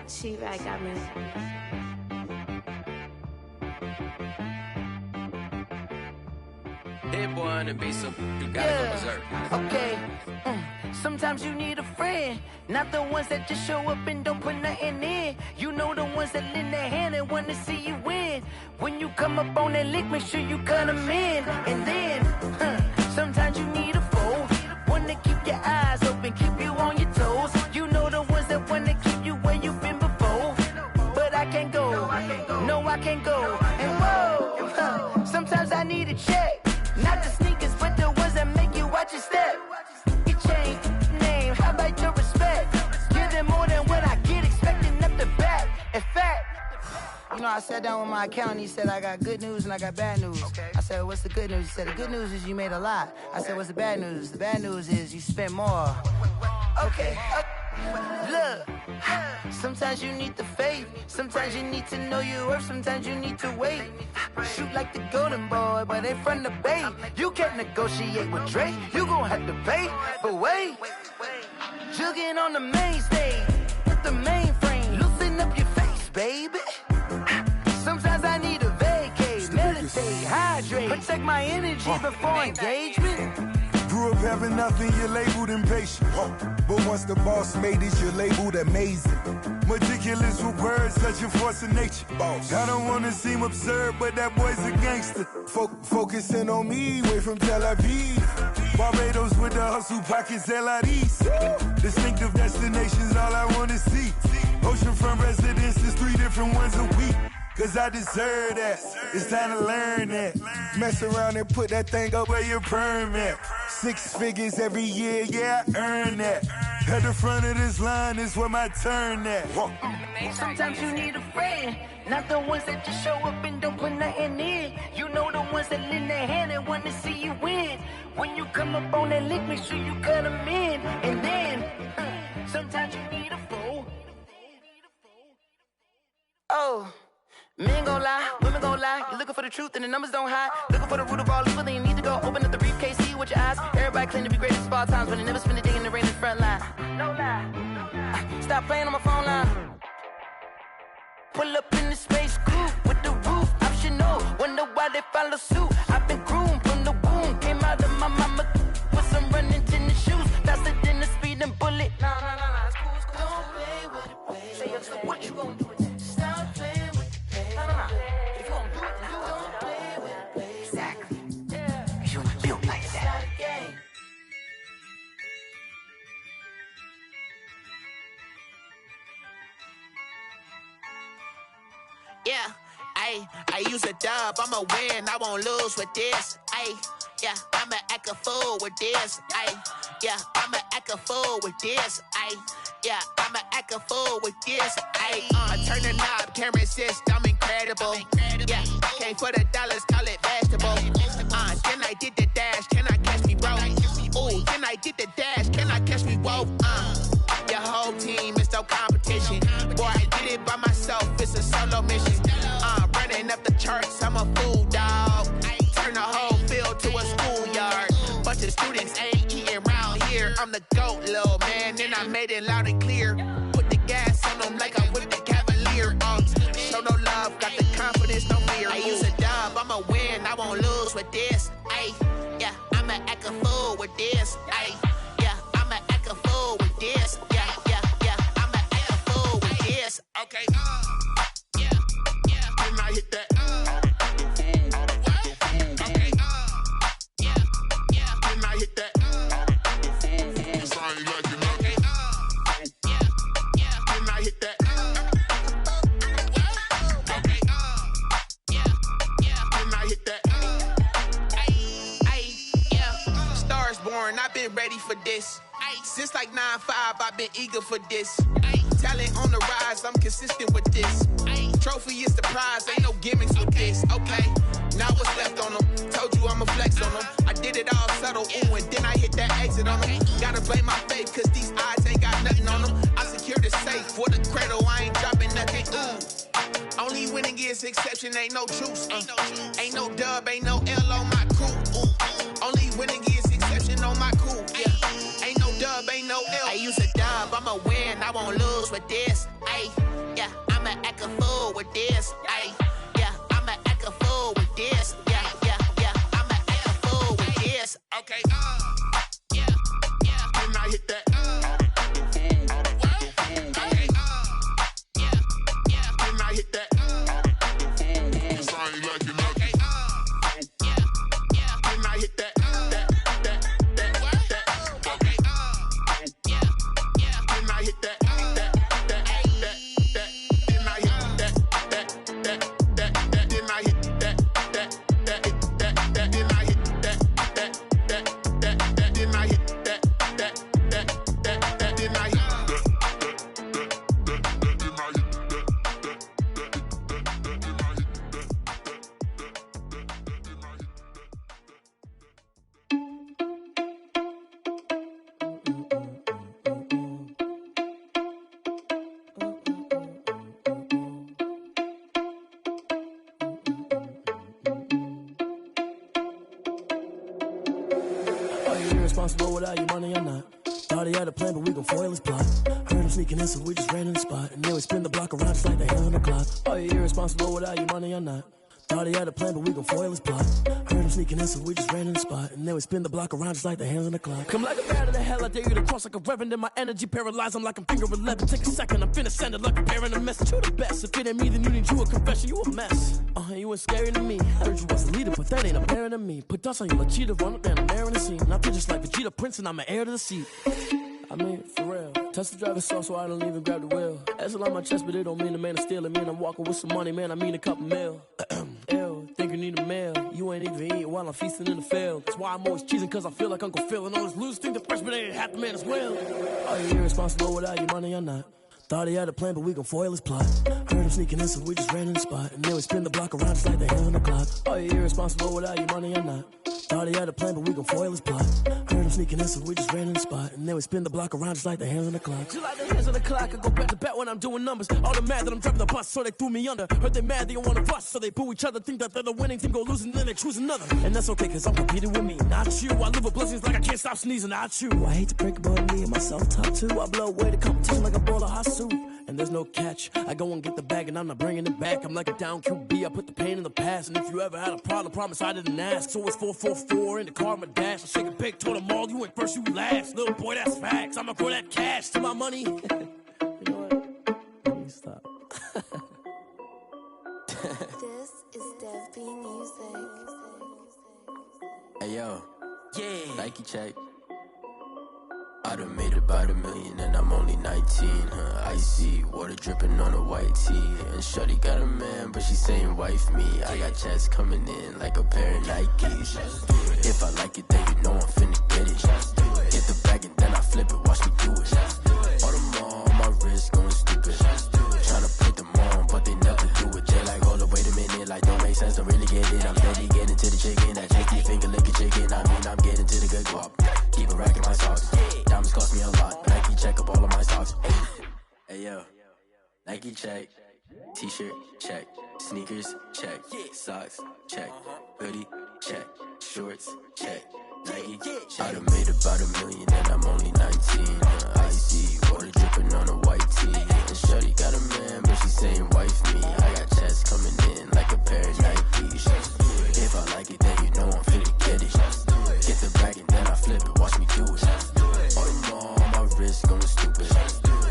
She-Bag got me. Hit boy on the beat, so you gotta go berserk. Okay. Sometimes you need a friend, not the ones that just show up and don't put nothing in. You know the ones that lend their hand and wanna see you win. When you come up on that lick, make sure you cut them in. And then, sometimes you need a foe, one to keep your eyes open, keep you on your toes. You know the ones that wanna keep you where you've been before. But I can't go, no I can't go. And whoa, sometimes I need a check. Not the sneakers, but the ones that make you watch your step. You change name, how about your respect? Give them more than what I get, expecting up the back. In fact, you know, I sat down with my accountant, he said, I got good news and I got bad news. Okay. I said, what's the good news? He said, the good news is you made a lot. I said, what's the bad news? The bad news is you spent more. Okay. Look, sometimes you need the faith, sometimes you need to know your worth, sometimes you need to wait. Shoot like the golden boy, but they from the bay. You can't negotiate with Drake, you gon' have to pay. But wait, jugging on the main stage with the mainframe. open up your face, baby. Sometimes I need a vacate, meditate, hydrate, protect my energy before engagement. Grew up having nothing, you're labeled impatient. But once the boss made it, you're labeled amazing. Meticulous with words, such a force of nature. I don't wanna seem absurd, but that boy's a gangster. Focusing on me, way from Tel Aviv. Barbados with the hustle pockets, LIDs. Distinctive destinations, all I wanna see. Oceanfront residences, 3 different ones a week. Cause I deserve that, it's time to learn that. Mess around and put that thing up where your permit. 6 figures every year, yeah, I earn that. At the front of this line is where my turn at. Sometimes you need a friend, not the ones that just show up and don't put nothing in. You know the ones that lend their hand and want to see you win. When you come up on that lick, make sure you cut them in. And then, sometimes you need a fool. Oh. Men gon' lie, women gon' lie. You're looking for the truth and the numbers don't hide. Looking for the root of all evil, then you need to go open up the briefcase, see with your eyes. Everybody claim to be great at all times, but they never spend a day in the rain in the front line. No lie, stop playing on my phone line. Pull up in the space coupe with the roof optional. Wonder why they follow suit. I've been groomed from the womb, came out of my mama with some running tennis shoes, faster than the speeding bullet. No, it's cool, it's cool. Don't play with it, baby. Say what you gon' do with it? Stop playing with it. If you gon' do it, then you don't play with it, baby. Exactly. Cause you built like that. Yeah, I use a dub, I'ma win, I won't lose with this. Yeah, I'ma act a fool with this. Yeah, I'ma act a fool with this. Yeah, I'ma act a fool with this. I turn the knob, can't resist, I'm incredible. Yeah, came for the dollars, call it vegetable. Then I did the dash, can I catch me, bro? Ooh, then I did the dash, can I catch me, whoa? Your whole team is no competition. Boy, I did it by myself, it's a solo mission. Running up the charts, I'm a fool, dog. Turn the whole field to a schoolyard. Bunch of students ain't eating round here. I'm the GOAT, little man, and I made it loud and clear. Put the gas on them like I'm with the Cavalier. Show no love, got the confidence, no fear. I use a dub, I'ma win, I won't lose with this. Yeah, I'ma act a fool with this. Yeah, I'ma act a fool with this. Yeah, I'ma act a fool with this. Okay, yeah, then I hit that. I've been ready for this. Since like 9-5, I've been eager for this. Talent on the rise, I'm consistent with this. Trophy is the prize, ain't no gimmicks with this. Okay, now what's left on them? Told you I'ma flex on them. I did it all subtle, ooh, and then I hit that exit on them. Gotta blame my faith, cause these eyes ain't got nothing on them. I secured the safe for the cradle, I ain't dropping nothing, ooh. Only winning is exception, ain't no truce. Ain't no dub, ain't no L on my crew. Ooh. Only winning is exception on my crew. Yeah. Ain't no dub, ain't no L. I use a dub, I'ma win, I won't lose with this. Yeah, I'ma act a fool with this. Yeah, I'ma act a fool with this. Yeah, I'ma act a fool with this. Okay, yeah, then I hit that. Okay, yeah, then I hit that. I ain't like it, okay, yeah, then I hit that. Are you irresponsible without your money or not? Thought he had a plan, but we gon' foil his plot. Heard him sneaking in, so we just ran in the spot. And then we spin the block around just like the hell on the clock. Are you irresponsible without your money or not? Thought he had a plan, but we gon' foil his plot. Heard him sneaking in, so we just ran in the spot. And then we spin the block around just like the hands on the clock. Come like a bat of the hell, I dare you to cross like a reverend. In my energy paralyzed, I'm like I'm finger 11. Take a second, I'm finna send it like a parent a message. You the best, if it ain't me, then you need you a confession. You a mess, you ain't scary to me. Heard you was a leader, but that ain't apparent to me. Put dust on you, like cheetah, run up down, I'm airing the scene. I feel just like Vegeta Prince, and I'm an heir to the seat. I mean, for real. Touch the driver's soft, so I don't even grab the wheel. That's a lot on my chest, but it don't mean the man is stealing. Man, I'm walking with some money, man, I mean a couple mil. Ew, think you need a meal. You ain't even eating while I'm feasting in the field. That's why I'm always cheesing, cause I feel like Uncle Phil. And all those losers think the freshman ain't half the man as well. Are you irresponsible without your money or not? Thought he had a plan, but we gon' foil his plot. Heard him sneaking in, so we just ran in the spot. And then we spin the block around just like the hands on the clock. Are you irresponsible without your money or not? Thought he had a plan, but we gon' foil his plot. Heard him sneaking in, so we just ran in the spot. And then we spin the block around just like the hands on the clock. Just like the hands on the clock, I go back to back when I'm doing numbers. All the mad that I'm driving the bus, so they threw me under. Heard they mad, they don't wanna bust, so they boo each other. Think that they're the winning team, go losing, then they choose another. And that's okay, cause I'm competing with me, not you. I live with blessings like I can't stop sneezing, not you. I hate to break it, but me and myself top too. I blow away the competition like a bowl of hot soup. And there's no catch. I go and get the bag and I'm not bringing it back. I'm like a down QB, I put the pain in the past. And if you ever had a problem, promise I didn't ask. So it's 444 in the car, my dash. I shake a big, told them all, you went first, you last. Little boy, that's facts. I'ma grow that cash to my money. You know what? Let me stop. This is Dev B Music. Hey yo, yeah, Nike check. I done made about $1 million and I'm only 19, Icy, water dripping on a white tee. And shorty got a man, but she saying wife me. I got checks coming in like a pair of Nikes. If I like it, then you know I'm finna get it. Get the bag and then I flip it, watch me do it. All them on my wrist going stupid. Tryna put them on, but they never do it. They like, hold up, wait a minute, like don't make sense, don't really get it. I'm steady getting to the chicken, that chicky finger licking chicken. I mean, I'm getting to the good guap. Keep a rack in my socks. Diamonds cost me a lot. Nike check up all of my socks. Hey yo, Nike check. T-shirt check. Sneakers check. Socks check. Hoodie check. Shorts check. Nike I done made about $1 million and I'm only 19. Icy, water dripping on a white tee. And shorty got a man, but she saying wife me. I got checks coming in like a pair of Nikes. If I like it, then you know I'm finna get it. Get the bag and then I flip it, watch me do it. All them on my wrist going stupid.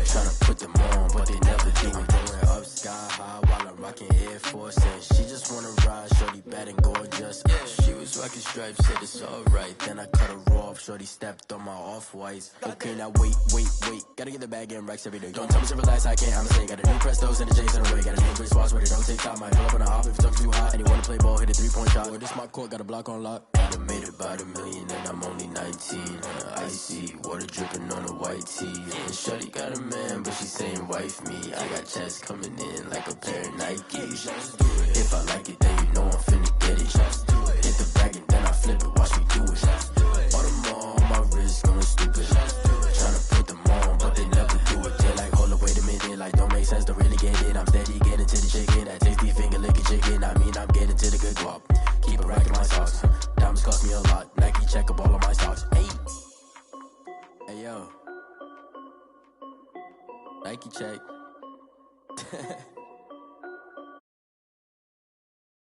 Tryna put them on, but they never do it. Going up sky high while I'm rocking Air Force. And she just wanna ride, shorty bad and gorgeous. She was rocking stripes, said it's alright. Then I cut her off, shorty stepped on my off-whites. Okay, now wait. Gotta get the bag and racks every day. Don't tell me to relax, I can't, I'ma say. Got a new Prestos and a J's in a way. Got a new Chris Boss, but it don't take time. I pull up on a hop if it's up too hot. And you wanna play ball, hit a 3-point shot. Or this my court, got a block on lock. I done made about $1 million and I'm only 19. Icy, water dripping on a white tee. And shorty got a man, but she saying wife me. I got checks coming in like a pair of Nikes. If I like it, then you know I'm finna get it. Hit the bag and then I flip it, watch me do it. All them on my wrist going stupid. Tryna put them on, but they never do it. They like, hold up, wait a minute, like don't make sense, don't really get it. I'm steady getting to the chicken, that tasty finger licking chicken. I mean, I'm getting to the good guap. Keep a rack in my socks. Diamonds cost me a lot. Nike check up all of my stocks. Hey yo, Nike check.